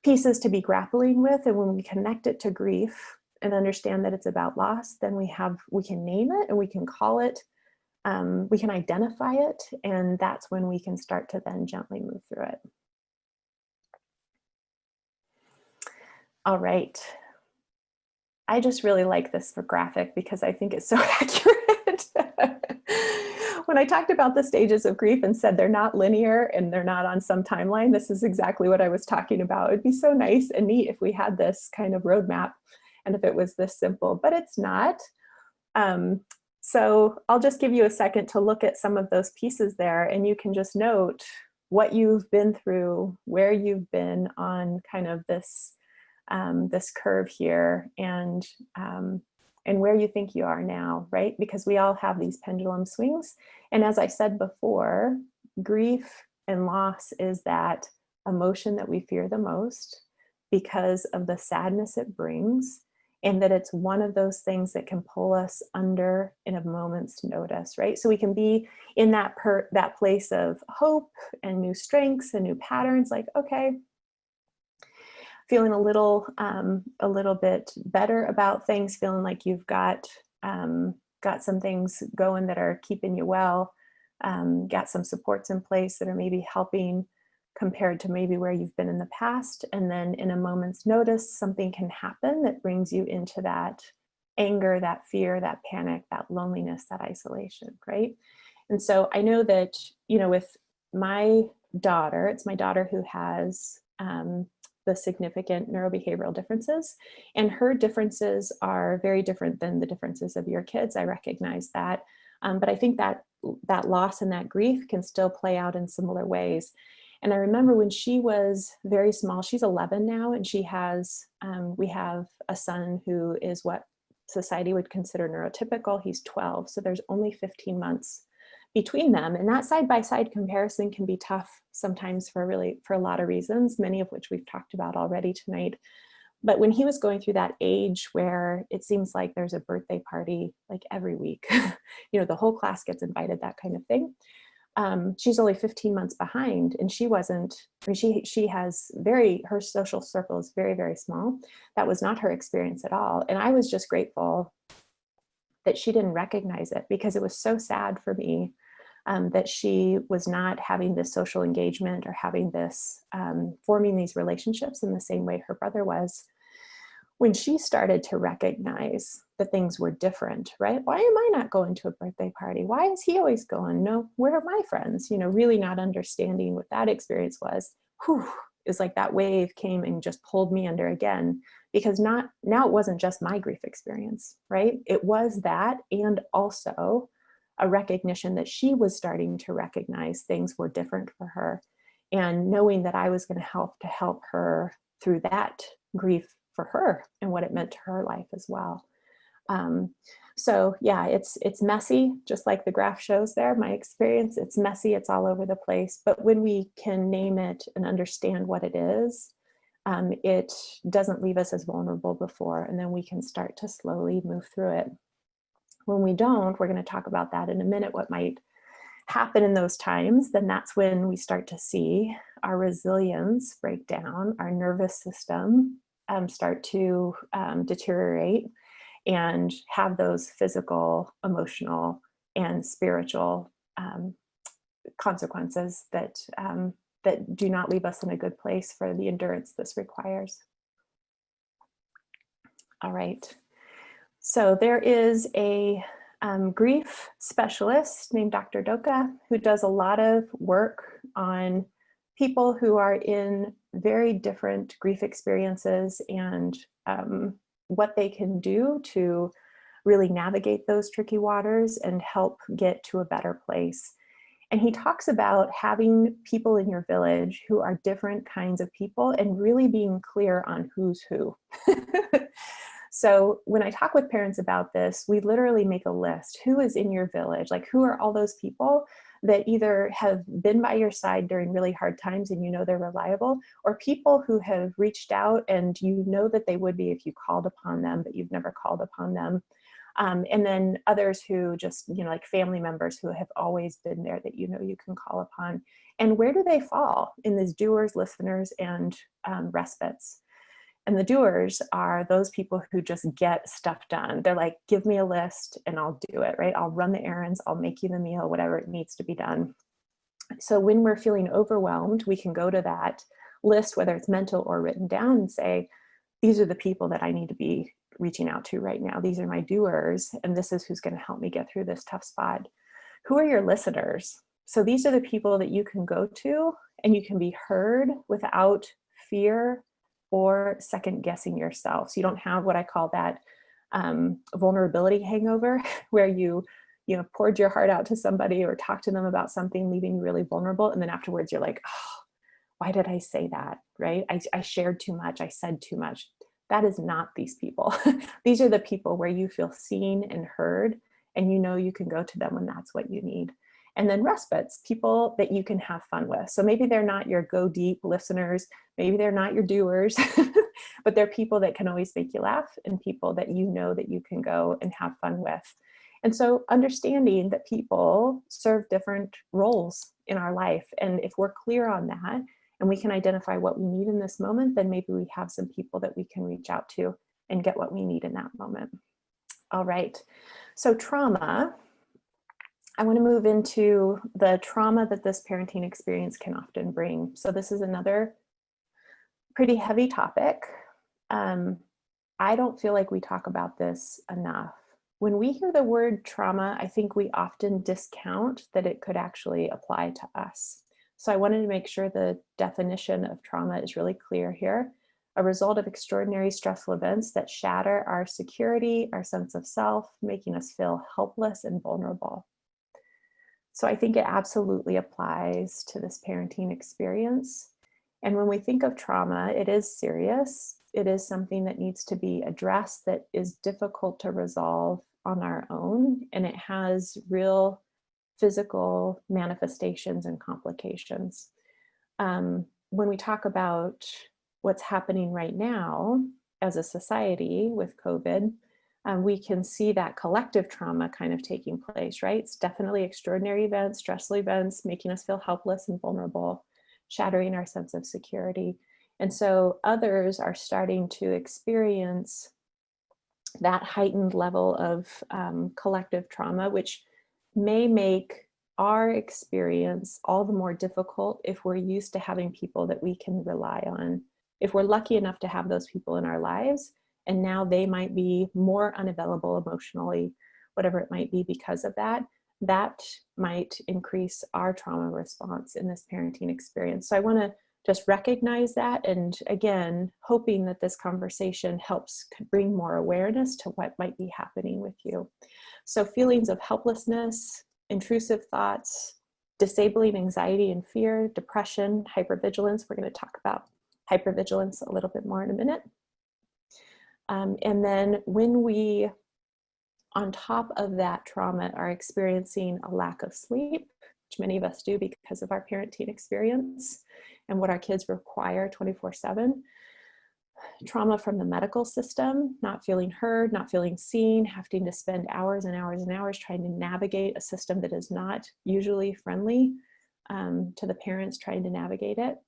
pieces to be grappling with. And when we connect it to grief and understand that it's about loss, then we can name it and we can call it, we can identify it, and that's when we can start to then gently move through it. All right. I just really like this graphic because I think it's so accurate. When I talked about the stages of grief and said they're not linear and they're not on some timeline, this is exactly what I was talking about. It'd be so nice and neat if we had this kind of roadmap and if it was this simple, but it's not. So I'll just give you a second to look at some of those pieces there, and you can just note what you've been through, where you've been on kind of this this curve here, and where you think you are now, right? Because we all have these pendulum swings. And as I said before, grief and loss is that emotion that we fear the most because of the sadness it brings, and that it's one of those things that can pull us under in a moment's notice, right? So we can be in that place of hope and new strengths and new patterns, like, okay, feeling a little bit better about things, feeling like you've got some things going that are keeping you well, got some supports in place that are maybe helping compared to maybe where you've been in the past. And then in a moment's notice, something can happen that brings you into that anger, that fear, that panic, that loneliness, that isolation, right? And so I know that, with my daughter, it's my daughter who has the significant neurobehavioral differences, and her differences are very different than the differences of your kids. I recognize that. But I think that loss and that grief can still play out in similar ways. And I remember when she was very small, she's 11 now, and we have a son who is what society would consider neurotypical. He's 12, so there's only 15 months between them. And that side-by-side comparison can be tough sometimes for a lot of reasons, many of which we've talked about already tonight. But when he was going through that age where it seems like there's a birthday party like every week, the whole class gets invited, that kind of thing. She's only 15 months behind, and she wasn't, she has her social circle is very, very small. That was not her experience at all. And I was just grateful that she didn't recognize it, because it was so sad for me that she was not having this social engagement or having this, forming these relationships in the same way her brother was. When she started to recognize that things were different, right? Why am I not going to a birthday party? Why is he always going? No, where are my friends? Really not understanding what that experience was. It's like that wave came and just pulled me under again, because now it wasn't just my grief experience, right? It was that, and also a recognition that she was starting to recognize things were different for her, and knowing that I was going to help her through that grief for her and what it meant to her life as well. So yeah, it's messy, just like the graph shows there. My experience, it's messy, it's all over the place. But when we can name it and understand what it is, it doesn't leave us as vulnerable before, and then we can start to slowly move through it. When we don't, we're going to talk about that in a minute, what might happen in those times. Then that's when we start to see our resilience break down, our nervous system start to deteriorate, and have those physical, emotional, and spiritual consequences that do not leave us in a good place for the endurance this requires. All right. So there is a grief specialist named Dr. Doka who does a lot of work on people who are in very different grief experiences, and what they can do to really navigate those tricky waters and help get to a better place. And he talks about having people in your village who are different kinds of people and really being clear on who's who. So when I talk with parents about this, we literally make a list. Who is in your village? Like, who are all those people that either have been by your side during really hard times and they're reliable, or people who have reached out and that they would be if you called upon them, but you've never called upon them. And then others who just, like family members who have always been there that you can call upon. And where do they fall in these doers, listeners, and respites? And the doers are those people who just get stuff done. They're like, give me a list and I'll do it, right? I'll run the errands, I'll make you the meal, whatever it needs to be done. So when we're feeling overwhelmed, we can go to that list, whether it's mental or written down, and say, these are the people that I need to be reaching out to right now. These are my doers, and this is who's going to help me get through this tough spot. Who are your listeners? So these are the people that you can go to and you can be heard without fear or second guessing yourself. So you don't have what I call that vulnerability hangover, where you poured your heart out to somebody or talked to them about something, leaving you really vulnerable. And then afterwards you're like, oh, why did I say that? Right? I shared too much. I said too much. That is not these people. These are the people where you feel seen and heard, and you can go to them when that's what you need. And then respites, people that you can have fun with. So maybe they're not your go deep listeners, maybe they're not your doers, but they're people that can always make you laugh, and people that that you can go and have fun with. And so understanding that people serve different roles in our life. And if we're clear on that and we can identify what we need in this moment, then maybe we have some people that we can reach out to and get what we need in that moment. All right. So trauma, I want to move into the trauma that this parenting experience can often bring. So this is another pretty heavy topic. I don't feel like we talk about this enough. When we hear the word trauma, I think we often discount that it could actually apply to us. So I wanted to make sure the definition of trauma is really clear here. A result of extraordinary stressful events that shatter our security, our sense of self, making us feel helpless and vulnerable. So I think it absolutely applies to this parenting experience. And when we think of trauma, it is serious. It is something that needs to be addressed, that is difficult to resolve on our own, and it has real physical manifestations and complications. When we talk about what's happening right now as a society with COVID, we can see that collective trauma kind of taking place, right? It's definitely extraordinary events, stressful events, making us feel helpless and vulnerable, shattering our sense of security. And so others are starting to experience that heightened level of collective trauma, which may make our experience all the more difficult if we're used to having people that we can rely on. If we're lucky enough to have those people in our lives, and now they might be more unavailable emotionally, whatever it might be because of that, that might increase our trauma response in this parenting experience. So I want to just recognize that, and again, hoping that this conversation helps bring more awareness to what might be happening with you. So feelings of helplessness, intrusive thoughts, disabling anxiety and fear, depression, hypervigilance. We're going to talk about hypervigilance a little bit more in a minute. And then when we, on top of that trauma, are experiencing a lack of sleep, which many of us do because of our parenting experience and what our kids require 24/7. Trauma from the medical system, not feeling heard, not feeling seen, having to spend hours and hours and hours trying to navigate a system that is not usually friendly to the parents trying to navigate it.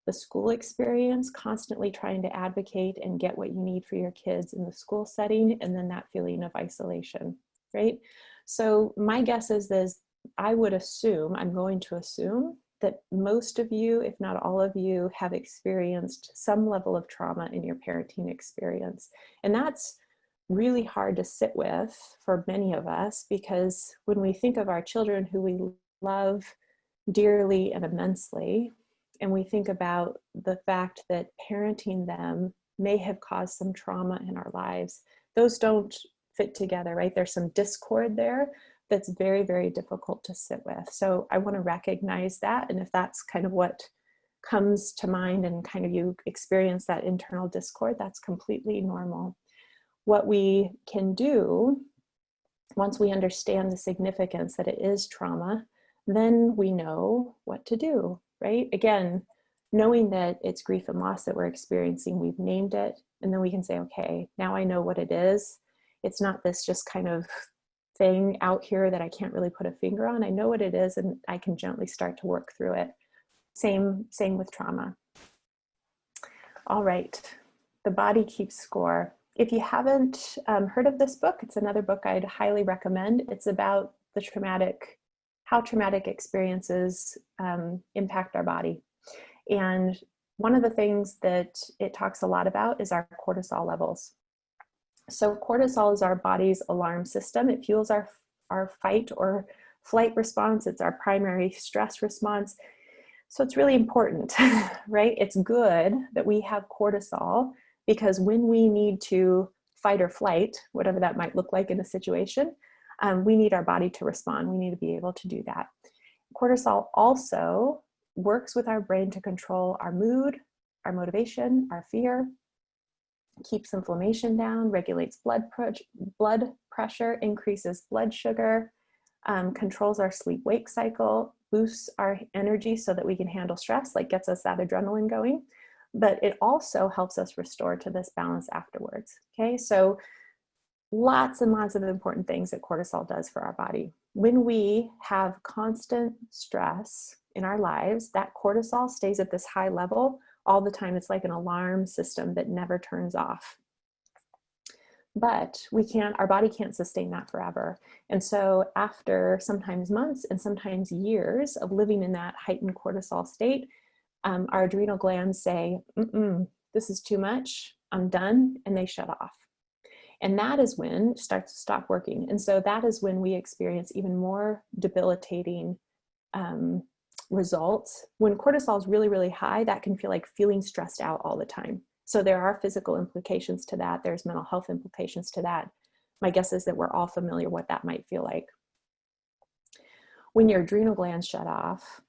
The school experience, constantly trying to advocate and get what you need for your kids in the school setting, and then that feeling of isolation, right? So my guess is this, I'm going to assume that most of you, if not all of you, have experienced some level of trauma in your parenting experience. And that's really hard to sit with for many of us, because when we think of our children who we love dearly and immensely, and we think about the fact that parenting them may have caused some trauma in our lives, those don't fit together, right? There's some discord there that's very, very difficult to sit with. So I want to recognize that. And if that's kind of what comes to mind and kind of you experience that internal discord, that's completely normal. What we can do, once we understand the significance that it is trauma, then we know what to do, right? Again, knowing that it's grief and loss that we're experiencing, we've named it, and then we can say, okay, now I know what it is. It's not this just kind of thing out here that I can't really put a finger on. I know what it is, and I can gently start to work through it. Same with trauma. All right, The Body Keeps Score. If you haven't heard of this book, it's another book I'd highly recommend. It's about how traumatic experiences impact our body. And one of the things that it talks a lot about is our cortisol levels. So cortisol is our body's alarm system. It fuels our fight or flight response. It's our primary stress response. So it's really important, right? It's good that we have cortisol, because when we need to fight or flight, whatever that might look like in a situation, we need our body to respond. We need to be able to do that. Cortisol also works with our brain to control our mood, our motivation, our fear, keeps inflammation down, regulates blood pressure, increases blood sugar, controls our sleep-wake cycle, boosts our energy so that we can handle stress, like gets us that adrenaline going. But it also helps us restore to this balance afterwards. Okay, so lots and lots of important things that cortisol does for our body. When we have constant stress in our lives, that cortisol stays at this high level all the time. It's like an alarm system that never turns off. But our body can't sustain that forever. And so after sometimes months and sometimes years of living in that heightened cortisol state, our adrenal glands say, this is too much, I'm done, and they shut off. And that is when it starts to stop working. And so that is when we experience even more debilitating results. When cortisol is really, really high, that can feel like feeling stressed out all the time. So there are physical implications to that. There's mental health implications to that. My guess is that we're all familiar what that might feel like. When your adrenal glands shut off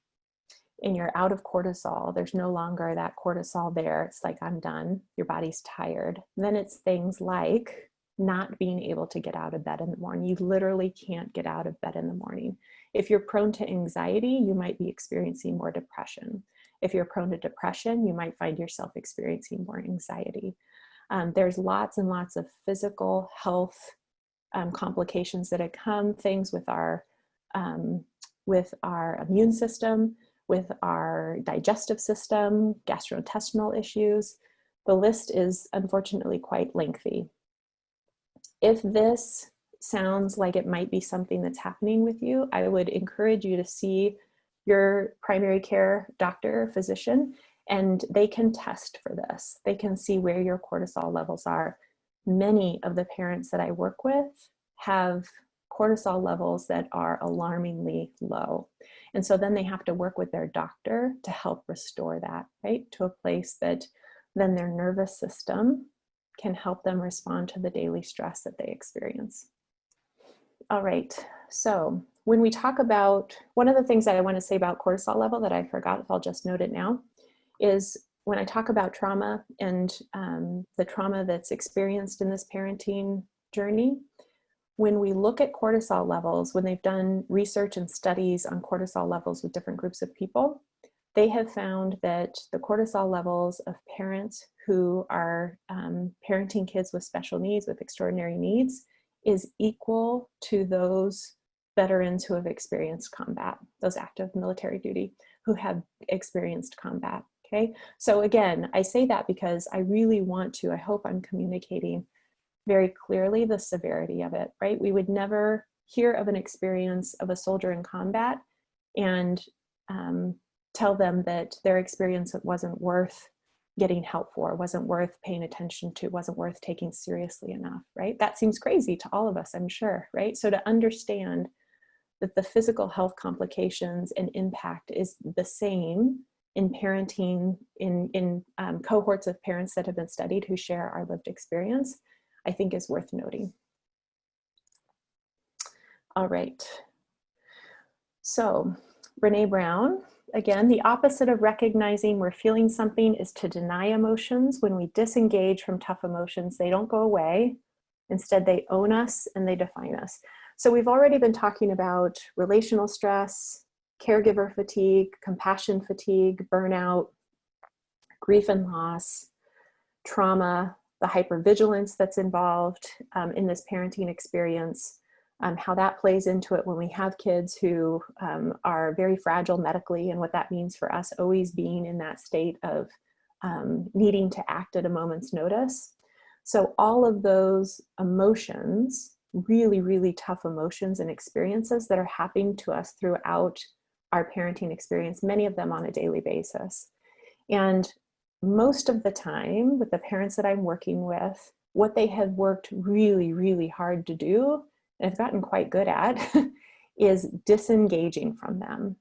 and you're out of cortisol, there's no longer that cortisol there. It's like, I'm done. Your body's tired. Then it's things like not being able to get out of bed in the morning. You literally can't get out of bed in the morning. If you're prone to anxiety, you might be experiencing more depression. If you're prone to depression, you might find yourself experiencing more anxiety. There's lots and lots of physical health complications that come, things with our immune system, with our digestive system, gastrointestinal issues. The list is unfortunately quite lengthy. If this sounds like it might be something that's happening with you, I would encourage you to see your primary care doctor or physician, and they can test for this. They can see where your cortisol levels are. Many of the parents that I work with have cortisol levels that are alarmingly low. And so then they have to work with their doctor to help restore that, right? To a place that then their nervous system can help them respond to the daily stress that they experience. All right, so when we talk about, one of the things that I want to say about cortisol level that I forgot, I'll just note it now, is when I talk about trauma and the trauma that's experienced in this parenting journey, when we look at cortisol levels, when they've done research and studies on cortisol levels with different groups of people, they have found that the cortisol levels of parents who are parenting kids with special needs, with extraordinary needs, is equal to those veterans who have experienced combat, those active military duty, who have experienced combat, okay? So again, I say that because I really want to, I hope I'm communicating very clearly the severity of it, right? We would never hear of an experience of a soldier in combat and tell them that their experience wasn't worth getting help for, wasn't worth paying attention to, wasn't worth taking seriously enough, right? That seems crazy to all of us, I'm sure, right? So to understand that the physical health complications and impact is the same in parenting, in cohorts of parents that have been studied who share our lived experience, I think is worth noting. All right. So Brené Brown, again, the opposite of recognizing we're feeling something is to deny emotions. When we disengage from tough emotions, they don't go away. Instead, they own us and they define us. So we've already been talking about relational stress, caregiver fatigue, compassion fatigue, burnout, grief and loss, trauma, the hypervigilance that's involved in this parenting experience, how that plays into it when we have kids who are very fragile medically, and what that means for us always being in that state of needing to act at a moment's notice. So all of those emotions, really, really tough emotions and experiences that are happening to us throughout our parenting experience, many of them on a daily basis. And most of the time with the parents that I'm working with, what they have worked really, really hard to do, and have gotten quite good at, is disengaging from them.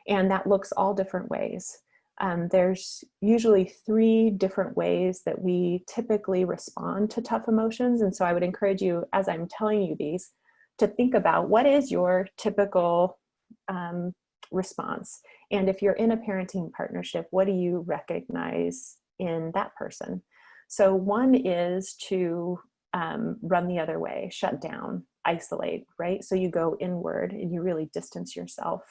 And that looks all different ways. There's usually 3 different ways that we typically respond to tough emotions. And so I would encourage you, as I'm telling you these, to think about what is your typical response. And if you're in a parenting partnership, what do you recognize in that person? So one is to run the other way, shut down, isolate, right? So you go inward and you really distance yourself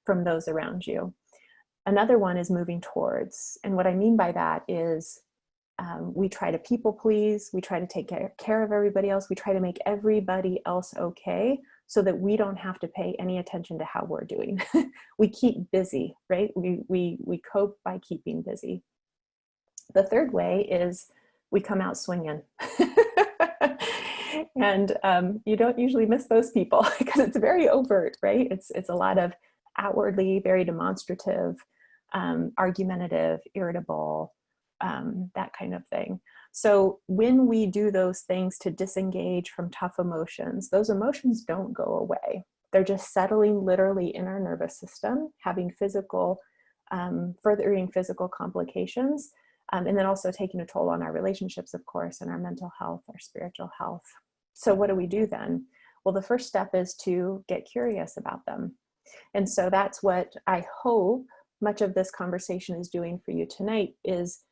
from those around you. Another one is moving towards. And what I mean by that is we try to people please, we try to take care of everybody else, we try to make everybody else okay so that we don't have to pay any attention to how we're doing. We keep busy, right? We cope by keeping busy. The third way is we come out swinging. And you don't usually miss those people because it's very overt, right? It's a lot of outwardly very demonstrative, argumentative, irritable, that kind of thing. So when we do those things to disengage from tough emotions, those emotions don't go away. They're just settling literally in our nervous system, having physical, furthering physical complications, and then also taking a toll on our relationships, of course, and our mental health, our spiritual health. So what do we do then? Well, the first step is to get curious about them. And so that's what I hope much of this conversation is doing for you tonight, is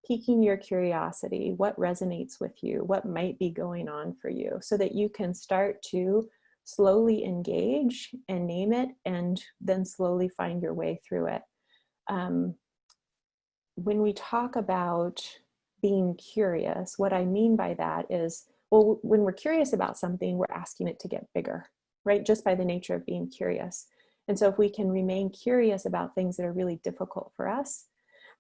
piquing your curiosity. What resonates with you? What might be going on for you, so that you can start to slowly engage and name it, and then slowly find your way through it. When we talk about being curious, what I mean by that is, well, when we're curious about something, we're asking it to get bigger, right? Just by the nature of being curious. And so if we can remain curious about things that are really difficult for us,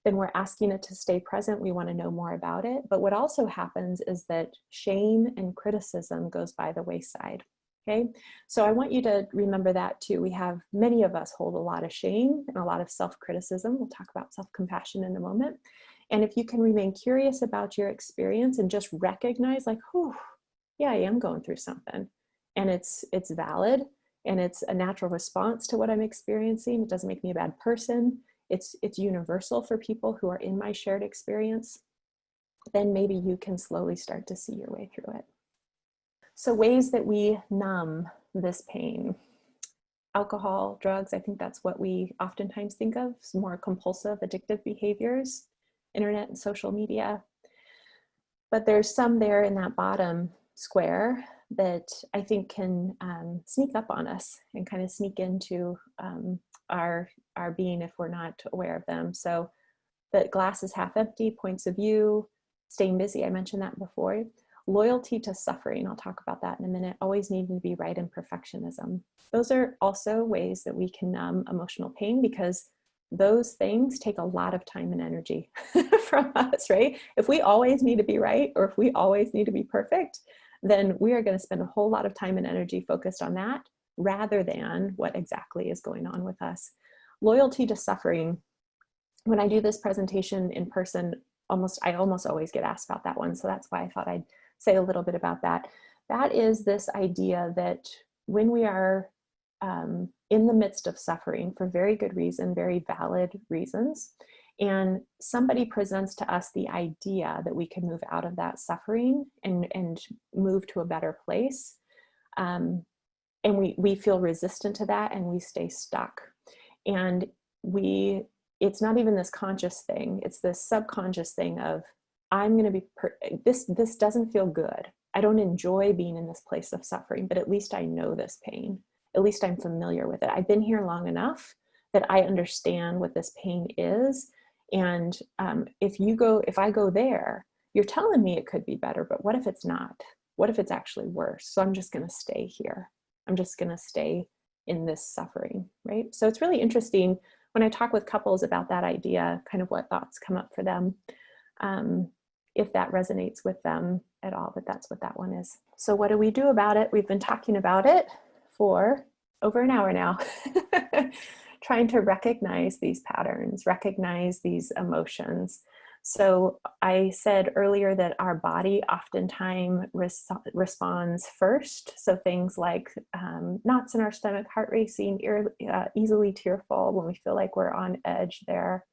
then we're asking it to stay present. We want to know more about it. But what also happens is that shame and criticism goes by the wayside. Okay, so I want you to remember that too. We have, many of us hold a lot of shame and a lot of self-criticism. We'll talk about self-compassion in a moment. And if you can remain curious about your experience and just recognize, like, whew, yeah, I am going through something, and it's valid, and it's a natural response to what I'm experiencing. It doesn't make me a bad person. It's universal for people who are in my shared experience. Then maybe you can slowly start to see your way through it. So ways that we numb this pain: alcohol, drugs. I think that's what we oftentimes think of, more compulsive, addictive behaviors, internet and social media. But there's some there in that bottom square that I think can sneak up on us and kind of sneak into our being if we're not aware of them. So the glass is half empty, points of view, staying busy. I mentioned that before. Loyalty to suffering, I'll talk about that in a minute. Always needing to be right, and perfectionism. Those are also ways that we can numb emotional pain, because those things take a lot of time and energy from us, right? If we always need to be right, or if we always need to be perfect, then we are going to spend a whole lot of time and energy focused on that, rather than what exactly is going on with us. Loyalty to suffering. When I do this presentation in person, I almost always get asked about that one. So that's why I thought I'd say a little bit about that. That is this idea that when we are in the midst of suffering for very good reason, very valid reasons, and somebody presents to us the idea that we can move out of that suffering and move to a better place, and we feel resistant to that, and we stay stuck. And it's not even this conscious thing, it's this subconscious thing of, I'm going to be, this doesn't feel good. I don't enjoy being in this place of suffering, but at least I know this pain. At least I'm familiar with it. I've been here long enough that I understand what this pain is. And if I go there, you're telling me it could be better, but what if it's not? What if it's actually worse? So I'm just going to stay here. I'm just going to stay in this suffering, right? So it's really interesting when I talk with couples about that idea, kind of what thoughts come up for them, if that resonates with them at all, but that's what that one is. So what do we do about it? We've been talking about it for over an hour now, trying to recognize these patterns, recognize these emotions. So I said earlier that our body oftentimes responds first. So things like knots in our stomach, heart racing, easily tearful when we feel like we're on edge there.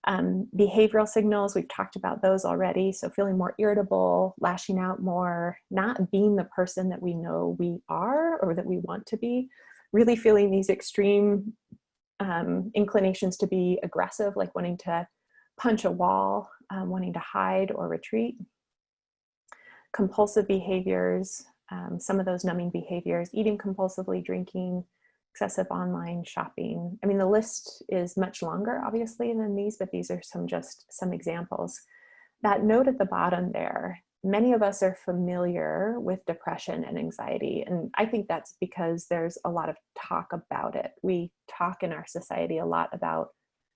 Behavioral signals, we've talked about those already. So feeling more irritable, lashing out more, not being the person that we know we are or that we want to be, really feeling these extreme inclinations to be aggressive, like wanting to punch a wall, wanting to hide or retreat. Compulsive behaviors, some of those numbing behaviors, eating compulsively, drinking, excessive online shopping. I mean, the list is much longer, obviously, than these, but these are just some examples. That note at the bottom there, many of us are familiar with depression and anxiety, and I think that's because there's a lot of talk about it. We talk in our society a lot about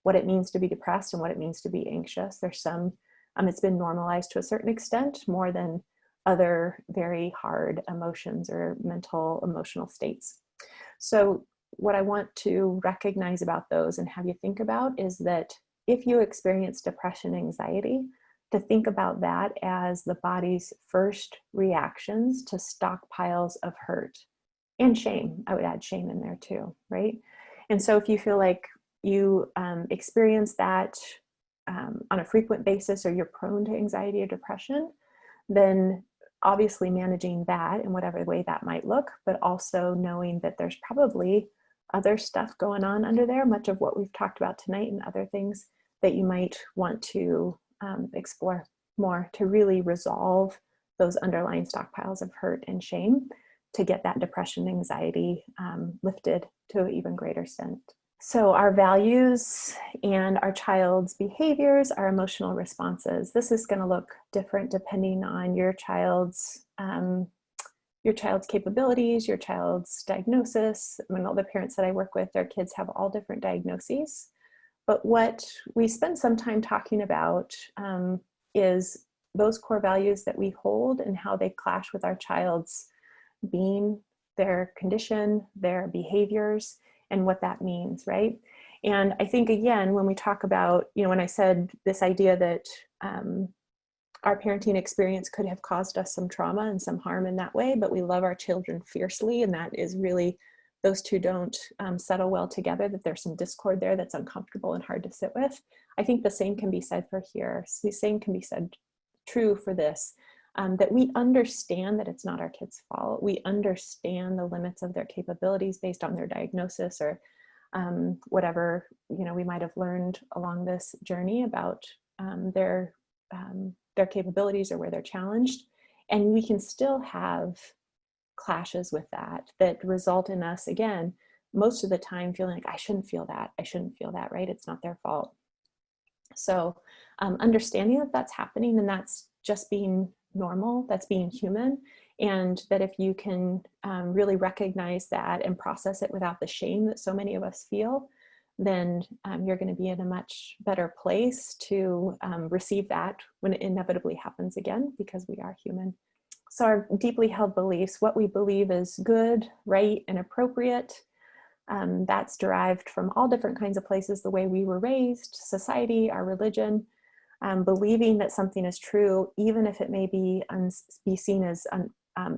what it means to be depressed and what it means to be anxious. There's some, it's been normalized to a certain extent, more than other very hard emotions or emotional states. So what I want to recognize about those and have you think about is that if you experience depression, anxiety, to think about that as the body's first reactions to stockpiles of hurt and shame. I would add shame in there too, right? And so if you feel like you experience that on a frequent basis, or you're prone to anxiety or depression, then obviously managing that in whatever way that might look, but also knowing that there's probably other stuff going on under there, much of what we've talked about tonight and other things that you might want to explore more to really resolve those underlying stockpiles of hurt and shame to get that depression, anxiety lifted to an even greater extent. So our values and our child's behaviors, our emotional responses, this is going to look different depending on your child's capabilities, your child's diagnosis. I mean, all the parents that I work with, their kids have all different diagnoses. But what we spend some time talking about is those core values that we hold and how they clash with our child's being, their condition, their behaviors, and what that means, right? And I think, again, when we talk about, when I said this idea that our parenting experience could have caused us some trauma and some harm in that way, but we love our children fiercely, and that is really, those two don't settle well together, that there's some discord there that's uncomfortable and hard to sit with. I think the same can be said for here. So the same can be said true for this, that we understand that it's not our kids' fault. We understand the limits of their capabilities based on their diagnosis or whatever, we might have learned along this journey about their capabilities or where they're challenged. And we can still have clashes with that result in us, again, most of the time feeling like I shouldn't feel that, right? It's not their fault. So understanding that that's happening, and that's just being normal, that's being human, and that if you can really recognize that and process it without the shame that so many of us feel, then you're going to be in a much better place to receive that when it inevitably happens again, because we are human. So our deeply held beliefs, what we believe is good, right, and appropriate, that's derived from all different kinds of places, the way we were raised, society, our religion, believing that something is true, even if it may be seen as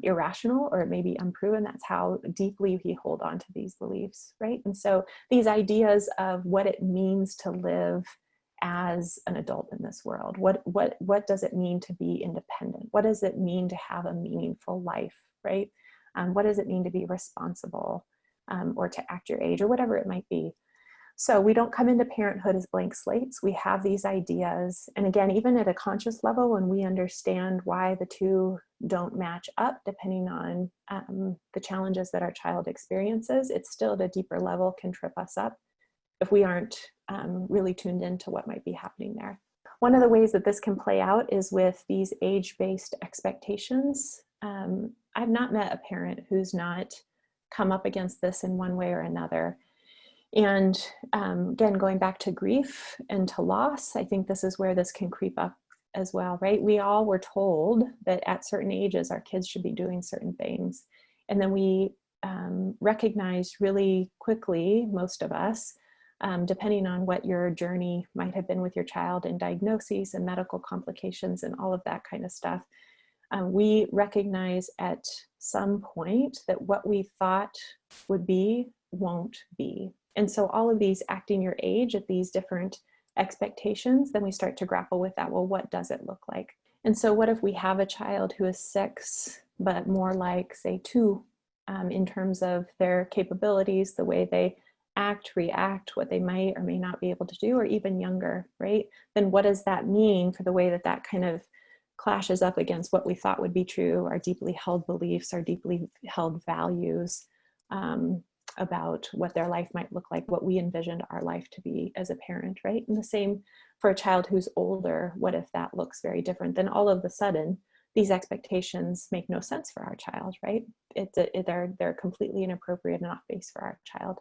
irrational, or it may be unproven. That's how deeply we hold on to these beliefs, right? And so these ideas of what it means to live as an adult in this world, what does it mean to be independent? What does it mean to have a meaningful life, right? What does it mean to be responsible, or to act your age, or whatever it might be? So we don't come into parenthood as blank slates. We have these ideas. And again, even at a conscious level, when we understand why the two don't match up, depending on the challenges that our child experiences, it's still at a deeper level can trip us up if we aren't really tuned into what might be happening there. One of the ways that this can play out is with these age-based expectations. I've not met a parent who's not come up against this in one way or another. And again, going back to grief and to loss, I think this is where this can creep up as well, right? We all were told that at certain ages, our kids should be doing certain things. And then we recognized really quickly, most of us, depending on what your journey might have been with your child and diagnoses and medical complications and all of that kind of stuff, we recognize at some point that what we thought would be won't be. And so all of these acting your age at these different expectations, then we start to grapple with that. Well, what does it look like? And so what if we have a child who is 6, but more like, say, 2, in terms of their capabilities, the way they act, react, what they might or may not be able to do, or even younger, right? Then what does that mean for the way that that kind of clashes up against what we thought would be true, our deeply held beliefs, our deeply held values, about what their life might look like, what we envisioned our life to be as a parent, right? And the same for a child who's older. What if that looks very different? Then all of a sudden, these expectations make no sense for our child, right? They're completely inappropriate and off base for our child.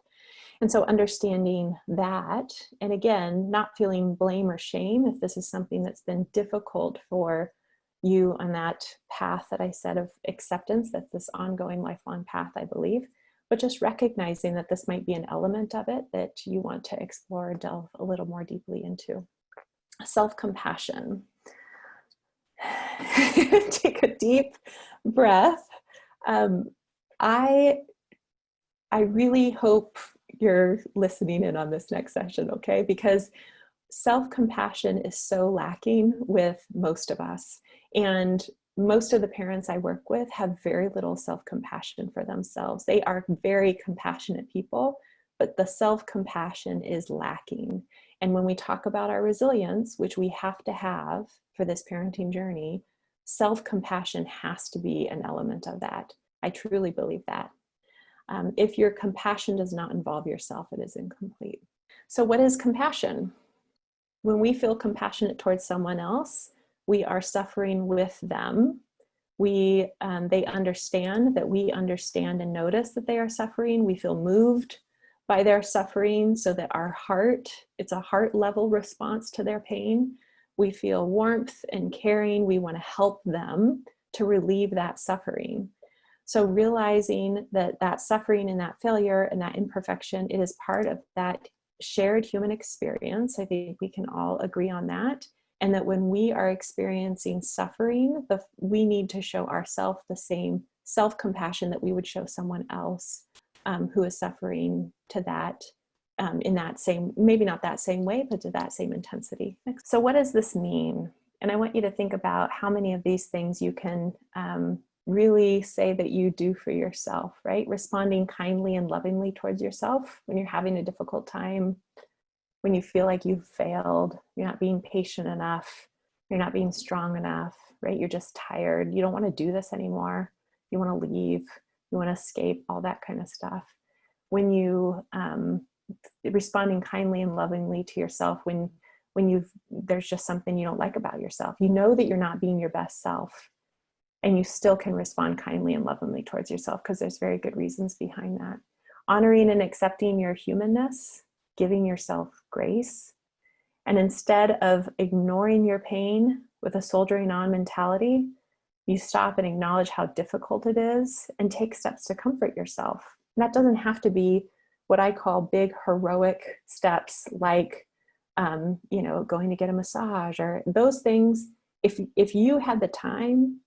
And so understanding that, and again, not feeling blame or shame if this is something that's been difficult for you on that path that I said of acceptance, that's this ongoing lifelong path, I believe. But just recognizing that this might be an element of it that you want to explore, delve a little more deeply into. Self-compassion. Take a deep breath. I really hope you're listening in on this next session, okay? Because self-compassion is so lacking with most of us. And most of the parents I work with have very little self-compassion for themselves. They are very compassionate people, but the self-compassion is lacking. And when we talk about our resilience, which we have to have for this parenting journey, self-compassion has to be an element of that. I truly believe that. If your compassion does not involve yourself, it is incomplete. So what is compassion? When we feel compassionate towards someone else, we are suffering with them. They understand that we understand and notice that they are suffering. We feel moved by their suffering, so that our heart, it's a heart level response to their pain. We feel warmth and caring. We want to help them to relieve that suffering. So realizing that that suffering and that failure and that imperfection, it is part of that shared human experience. I think we can all agree on that. And that when we are experiencing suffering, we need to show ourselves the same self-compassion that we would show someone else who is suffering to that, in that same, maybe not that same way, but to that same intensity. So what does this mean? And I want you to think about how many of these things you can really say that you do for yourself, right? Responding kindly and lovingly towards yourself when you're having a difficult time, when you feel like you've failed, you're not being patient enough, you're not being strong enough, right? You're just tired. You don't want to do this anymore. You want to leave, you want to escape, all that kind of stuff. When you responding kindly and lovingly to yourself, when there's just something you don't like about yourself, you know that you're not being your best self, and you still can respond kindly and lovingly towards yourself because there's very good reasons behind that. Honoring and accepting your humanness, giving yourself grace. And instead of ignoring your pain with a soldiering on mentality, you stop and acknowledge how difficult it is and take steps to comfort yourself. And that doesn't have to be what I call big heroic steps like, going to get a massage or those things. If you had the time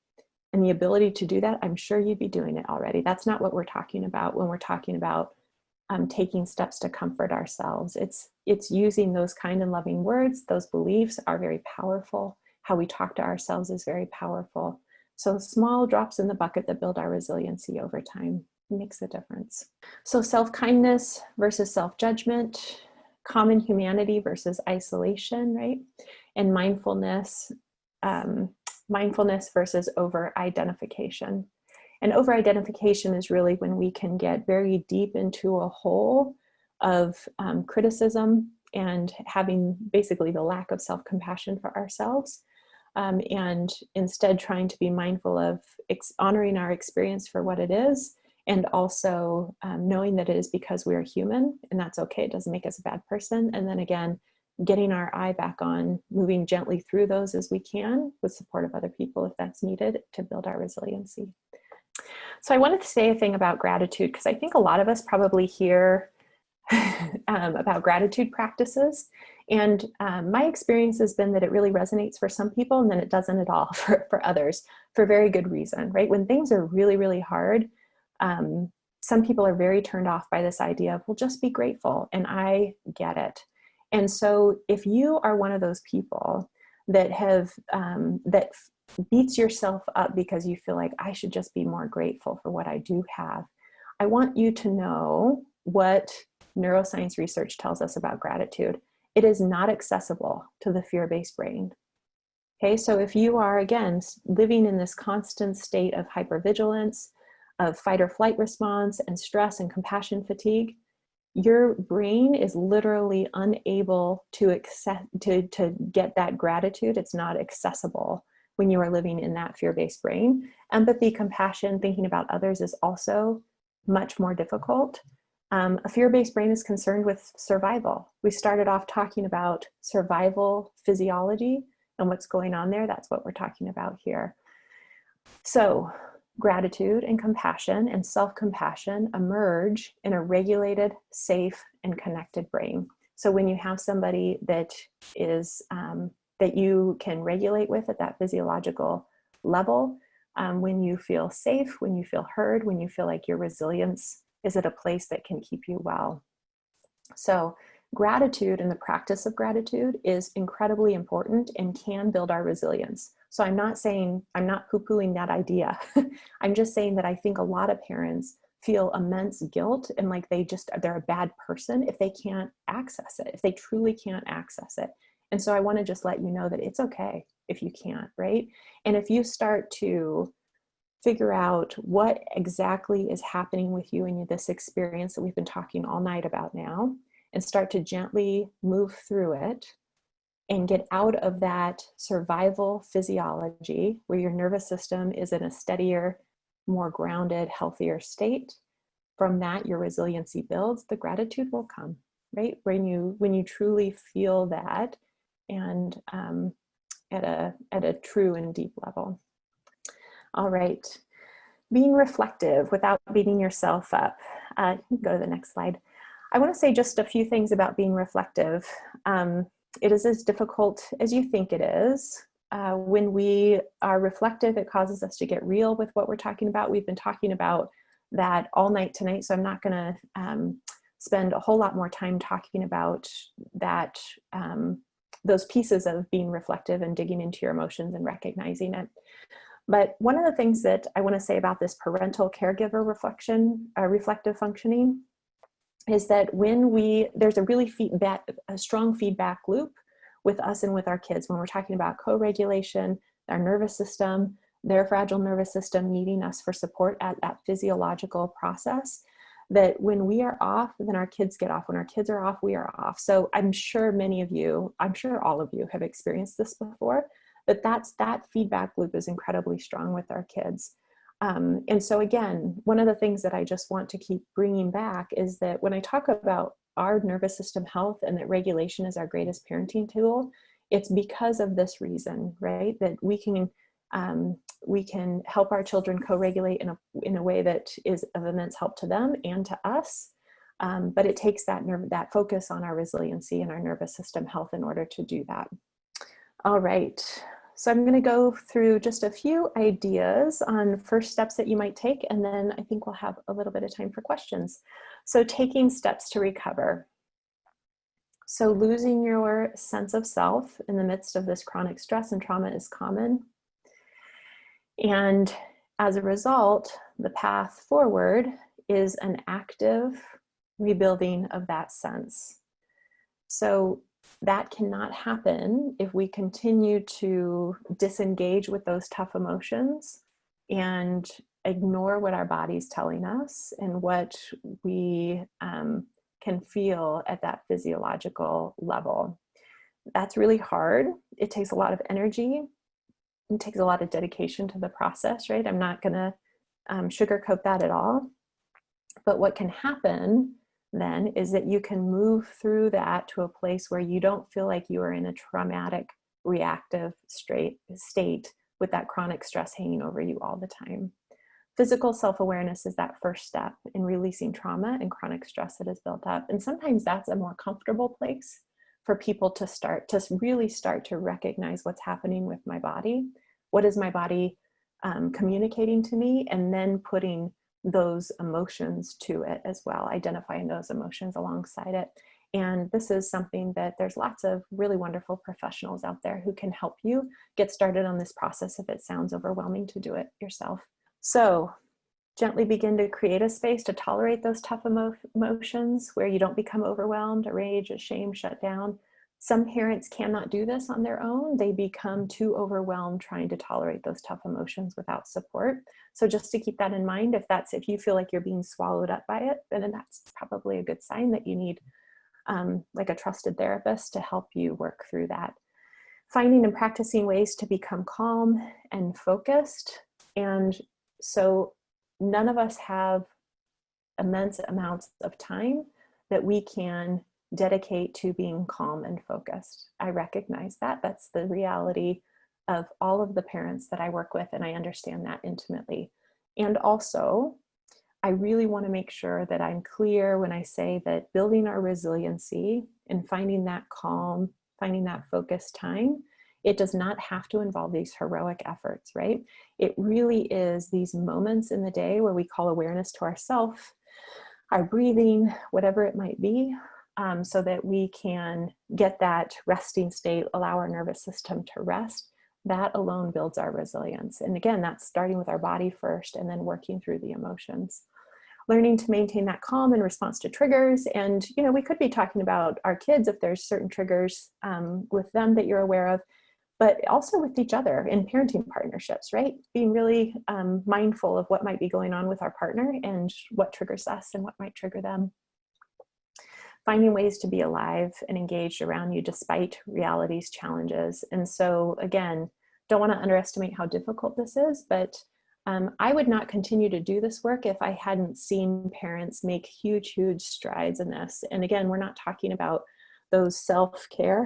and the ability to do that, I'm sure you'd be doing it already. That's not what we're talking about when we're talking about taking steps to comfort ourselves. It's using those kind and loving words. Those beliefs are very powerful. How we talk to ourselves is very powerful. So small drops in the bucket that build our resiliency over time makes a difference. So self-kindness versus self-judgment, common humanity versus isolation, right? And mindfulness versus over-identification. And over-identification is really when we can get very deep into a hole of criticism and having basically the lack of self-compassion for ourselves, and instead trying to be mindful of honoring our experience for what it is, and also knowing that it is because we are human, and that's okay. It doesn't make us a bad person. And then again, getting our eye back on moving gently through those as we can, with support of other people if that's needed, to build our resiliency. So I wanted to say a thing about gratitude, because I think a lot of us probably hear about gratitude practices. And my experience has been that it really resonates for some people, and then it doesn't at all for others, for very good reason, right? When things are really, really hard, some people are very turned off by this idea of, well, just be grateful. And I get it. And so if you are one of those people that that beats yourself up because you feel like I should just be more grateful for what I do have, I want you to know what neuroscience research tells us about gratitude. It is not accessible to the fear-based brain. Okay, so if you are, again, living in this constant state of hypervigilance, of fight or flight response, and stress and compassion fatigue, your brain is literally unable to get that gratitude. It's not accessible when you are living in that fear-based brain. Empathy, compassion, thinking about others is also much more difficult. A fear-based brain is concerned with survival. We started off talking about survival physiology and what's going on there. That's what we're talking about here. So gratitude and compassion and self-compassion emerge in a regulated, safe, and connected brain. So when you have somebody that is that you can regulate with at that physiological level, when you feel safe, when you feel heard, when you feel like your resilience is at a place that can keep you well. So gratitude and the practice of gratitude is incredibly important and can build our resilience. So I'm not poo-pooing that idea. I'm just saying that I think a lot of parents feel immense guilt and like they're a bad person if they can't access it, if they truly can't access it. And so I want to just let you know that it's okay if you can't, right? And if you start to figure out what exactly is happening with you in this experience that we've been talking all night about now, and start to gently move through it and get out of that survival physiology where your nervous system is in a steadier, more grounded, healthier state. From that, your resiliency builds, the gratitude will come, right? When you truly feel that, and at a true and deep level. All right, being reflective without beating yourself up. You can go to the next slide. I want to say just a few things about being reflective. It is as difficult as you think it is. When we are reflective, it causes us to get real with what we're talking about. We've been talking about that all night tonight, so I'm not going to spend a whole lot more time talking about that, those pieces of being reflective and digging into your emotions and recognizing it. But one of the things that I want to say about this parental caregiver reflective functioning is that there's a really a strong feedback loop with us and with our kids when we're talking about co-regulation, our nervous system, their fragile nervous system needing us for support at that physiological process, that when we are off, then our kids get off. When our kids are off, we are off. So I'm sure all of you have experienced this before, that feedback loop is incredibly strong with our kids. And so again, one of the things that I just want to keep bringing back is that when I talk about our nervous system health and that regulation is our greatest parenting tool, it's because of this reason, right? That we can help our children co-regulate in a way that is of immense help to them and to us. But it takes that focus on our resiliency and our nervous system health in order to do that. All right. So I'm going to go through just a few ideas on first steps that you might take, and then I think we'll have a little bit of time for questions. So taking steps to recover. So losing your sense of self in the midst of this chronic stress and trauma is common. And as a result, the path forward is an active rebuilding of that sense. So that cannot happen if we continue to disengage with those tough emotions and ignore what our body's telling us and what we can feel at that physiological level. That's really hard. It takes a lot of energy. It takes a lot of dedication to the process, right? I'm not going to sugarcoat that at all. But what can happen then is that you can move through that to a place where you don't feel like you are in a traumatic, reactive state with that chronic stress hanging over you all the time. Physical self-awareness is that first step in releasing trauma and chronic stress that is built up. And sometimes that's a more comfortable place for people to really start to recognize what's happening with my body. What is my body communicating to me? And then putting those emotions to it as well, identifying those emotions alongside it. And this is something that there's lots of really wonderful professionals out there who can help you get started on this process if it sounds overwhelming to do it yourself. So gently begin to create a space to tolerate those tough emotions where you don't become overwhelmed, rage, shame, shut down. Some parents cannot do this on their own. They become too overwhelmed trying to tolerate those tough emotions without support. So just to keep that in mind, if you feel like you're being swallowed up by it, then that's probably a good sign that you need like a trusted therapist to help you work through that. Finding and practicing ways to become calm and focused. And so none of us have immense amounts of time that we can dedicate to being calm and focused. I recognize that. That's the reality of all of the parents that I work with, and I understand that intimately. And also, I really want to make sure that I'm clear when I say that building our resiliency and finding that calm, finding that focused time, it does not have to involve these heroic efforts, right? It really is these moments in the day where we call awareness to ourselves, our breathing, whatever it might be, so that we can get that resting state, allow our nervous system to rest. That alone builds our resilience. And again, that's starting with our body first and then working through the emotions. Learning to maintain that calm in response to triggers. And, we could be talking about our kids if there's certain triggers with them that you're aware of, but also with each other in parenting partnerships, right? Being really mindful of what might be going on with our partner and what triggers us and what might trigger them. Finding ways to be alive and engaged around you despite reality's challenges. And so again, don't want to underestimate how difficult this is, but I would not continue to do this work if I hadn't seen parents make huge, huge strides in this. And again, we're not talking about those self-care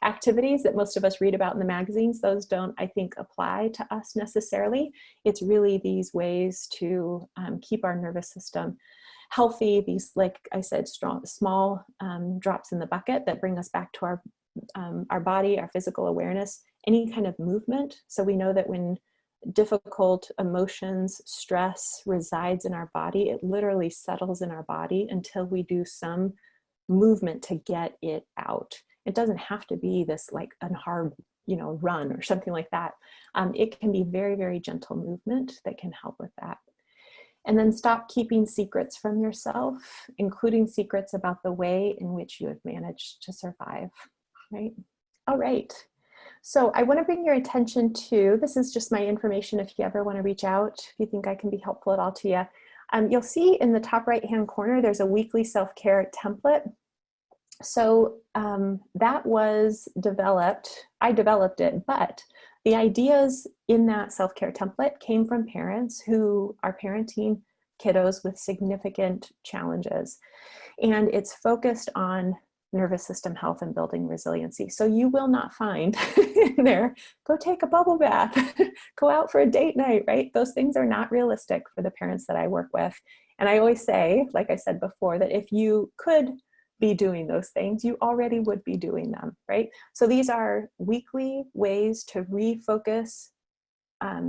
activities that most of us read about in the magazines. Those don't, I think, apply to us necessarily. It's really these ways to keep our nervous system healthy, these, like I said, small drops in the bucket that bring us back to our body, our physical awareness, any kind of movement. So we know that when difficult emotions, stress resides in our body, it literally settles in our body until we do some movement to get it out. It doesn't have to be this like a hard, run or something like that. It can be very, very gentle movement that can help with that. And then stop keeping secrets from yourself, including secrets about the way in which you have managed to survive, right? All right. So I want to bring your attention to, this is just my information if you ever want to reach out, if you think I can be helpful at all to you. You'll see in the top right-hand corner, there's a weekly self-care template. So that was developed, I developed it, but the ideas in that self-care template came from parents who are parenting kiddos with significant challenges. And it's focused on nervous system health and building resiliency. So you will not find in there, go take a bubble bath, go out for a date night, right? Those things are not realistic for the parents that I work with. And I always say, like I said before, that if you could be doing those things, you already would be doing them, right? So these are weekly ways to refocus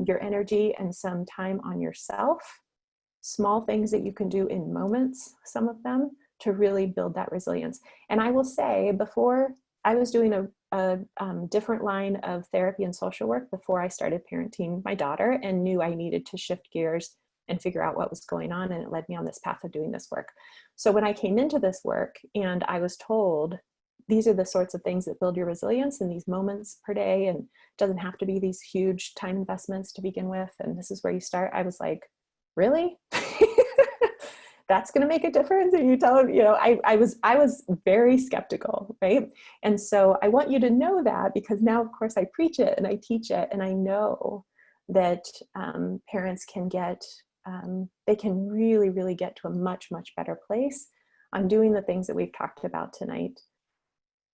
your energy and some time on yourself. Small things that you can do in moments, some of them, to really build that resilience. And I will say, before I was doing a different line of therapy and social work before I started parenting my daughter and knew I needed to shift gears and figure out what was going on. And it led me on this path of doing this work. So when I came into this work and I was told, these are the sorts of things that build your resilience in these moments per day, and it doesn't have to be these huge time investments to begin with, and this is where you start, I was like, really? that's going to make a difference. And you tell them, I was very skeptical, right? And so I want you to know that, because now, of course, I preach it and I teach it, and I know that parents can they can really, really get to a much, much better place on doing the things that we've talked about tonight.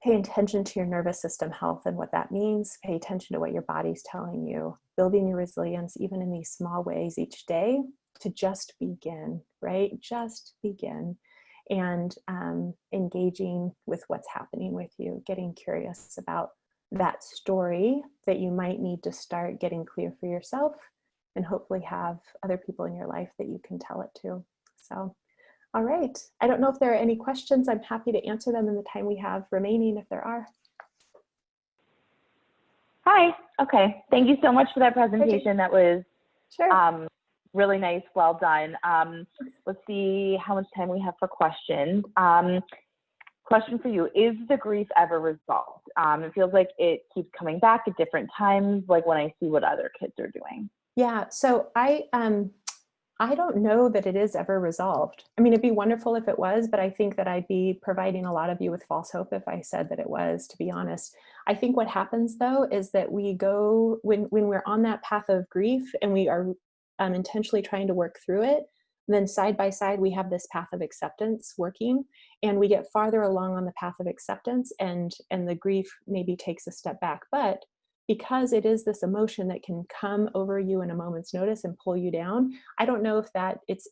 Pay attention to your nervous system health and what that means. Pay attention to what your body's telling you. Building your resilience, even in these small ways each day, to just begin, right? Just begin. And engaging with what's happening with you, getting curious about that story that you might need to start getting clear for yourself, and hopefully have other people in your life that you can tell it to. So, all right. I don't know if there are any questions. I'm happy to answer them in the time we have remaining, if there are. Hi. Okay. Thank you so much for that presentation. That was Sure. really nice. Well done. Let's see how much time we have for questions. Question for you: is the grief ever resolved? It feels like it keeps coming back at different times, like when I see what other kids are doing. Yeah. So I don't know that it is ever resolved. I mean, it'd be wonderful if it was, but I think that I'd be providing a lot of you with false hope if I said that it was, to be honest. I think what happens, though, is that we go, when we're on that path of grief and we are intentionally trying to work through it, then side by side, we have this path of acceptance working, and we get farther along on the path of acceptance, and the grief maybe takes a step back. But because it is this emotion that can come over you in a moment's notice and pull you down, I don't know if that it's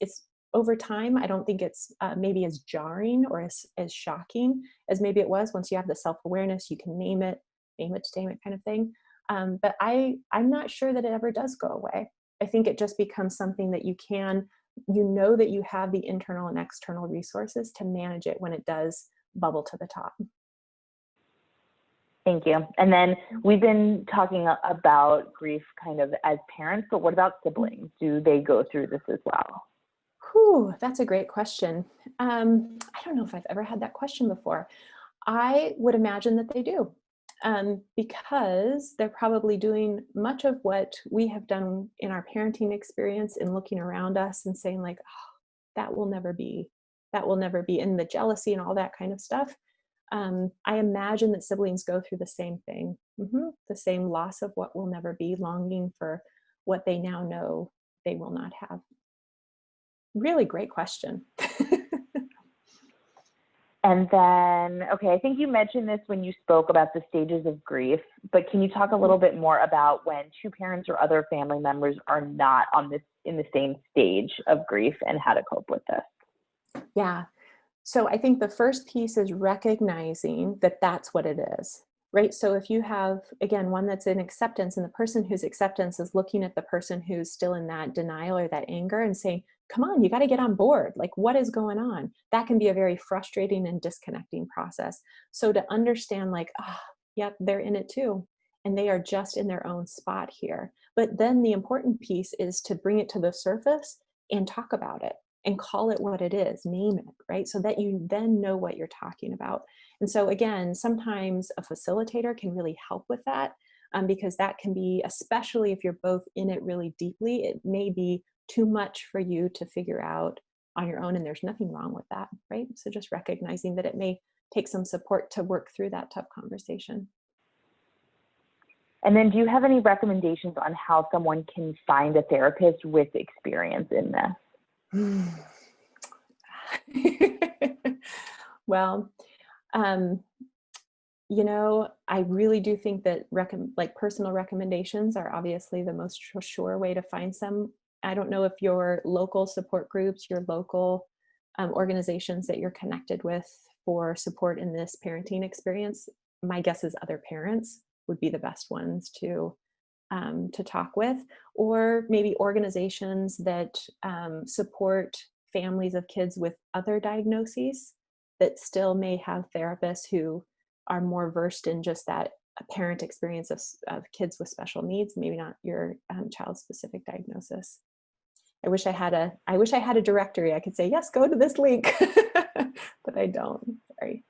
over time. I don't think it's maybe as jarring or as shocking as maybe it was. Once you have the self-awareness, you can name it, tame it kind of thing. But I'm not sure that it ever does go away. I think it just becomes something that you know that you have the internal and external resources to manage it when it does bubble to the top. Thank you. And then we've been talking about grief kind of as parents, but what about siblings? Do they go through this as well? Whew, that's a great question. I don't know if I've ever had that question before. I would imagine that they do, because they're probably doing much of what we have done in our parenting experience, in looking around us and saying like, oh, that will never be, and the jealousy and all that kind of stuff. I imagine that siblings go through the same thing, the same loss of what will never be, longing for what they now know they will not have. Really great question. And then, okay, I think you mentioned this when you spoke about the stages of grief, but can you talk a little bit more about when two parents or other family members are not in the same stage of grief, and how to cope with this? Yeah. So I think the first piece is recognizing that that's what it is, right? So if you have, again, one that's in acceptance, and the person whose acceptance is looking at the person who's still in that denial or that anger and saying, come on, you got to get on board. Like, what is going on? That can be a very frustrating and disconnecting process. So to understand like, yep, they're in it too. And they are just in their own spot here. But then the important piece is to bring it to the surface and talk about it and call it what it is, name it, right? So that you then know what you're talking about. And so again, sometimes a facilitator can really help with that, because that can be, especially if you're both in it really deeply, it may be too much for you to figure out on your own, and there's nothing wrong with that, right? So just recognizing that it may take some support to work through that tough conversation. And then do you have any recommendations on how someone can find a therapist with experience in this? Well, I really do think that personal recommendations are obviously the most sure way to find some. I don't know if your local support groups, your local organizations that you're connected with for support in this parenting experience, my guess is other parents would be the best ones to talk with, or maybe organizations that support families of kids with other diagnoses that still may have therapists who are more versed in just that parent experience of kids with special needs, maybe not your child's specific diagnosis. I wish I had a directory. I could say, yes, go to this link, but I don't, sorry.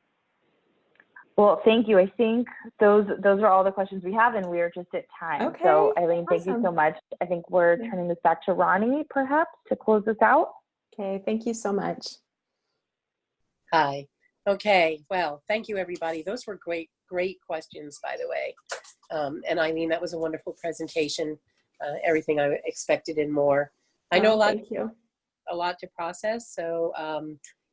Well, thank you. I think those are all the questions we have, and we are just at time. Okay, so Eileen, thank awesome. you so much. I think we're turning this back to Ronnie, perhaps, to close this out. Okay, thank you so much. Hi. Okay, well, thank you, everybody. Those were great, great questions, by the way. And Eileen, that was a wonderful presentation. Everything I expected and more. I know Thank you. a lot to process. So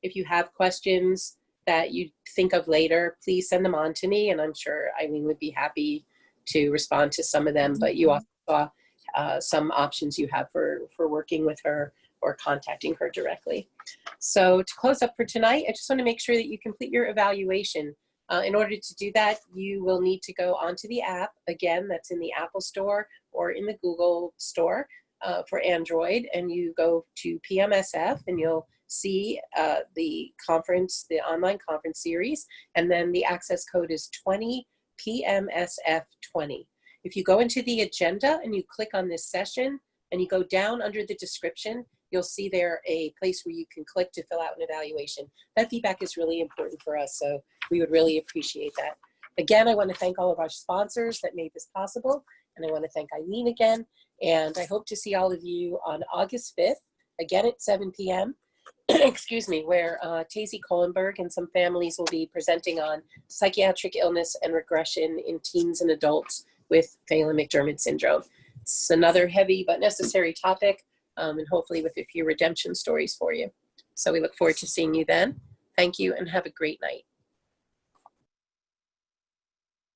if you have questions that you think of later, please send them on to me. And I'm sure Eileen would be happy to respond to some of them. But you also saw some options you have for working with her or contacting her directly. So to close up for tonight, I just want to make sure that you complete your evaluation. In order to do that, you will need to go onto the app. Again, that's in the Apple Store or in the Google Store for Android. And you go to PMSF and you'll see the conference, the online conference series. And then the access code is 20 PMSF20. If you go into the agenda and you click on this session and you go down under the description, you'll see there a place where you can click to fill out an evaluation. That feedback is really important for us, so we would really appreciate that. Again, I want to thank all of our sponsors that made this possible, and I want to thank Eileen again, and I hope to see all of you on August 5th, again at 7 p.m., excuse me, where Tazy Kohlenberg and some families will be presenting on psychiatric illness and regression in teens and adults with Phelan-McDermid syndrome. It's another heavy but necessary topic, and hopefully with a few redemption stories for you. So we look forward to seeing you then. Thank you and have a great night.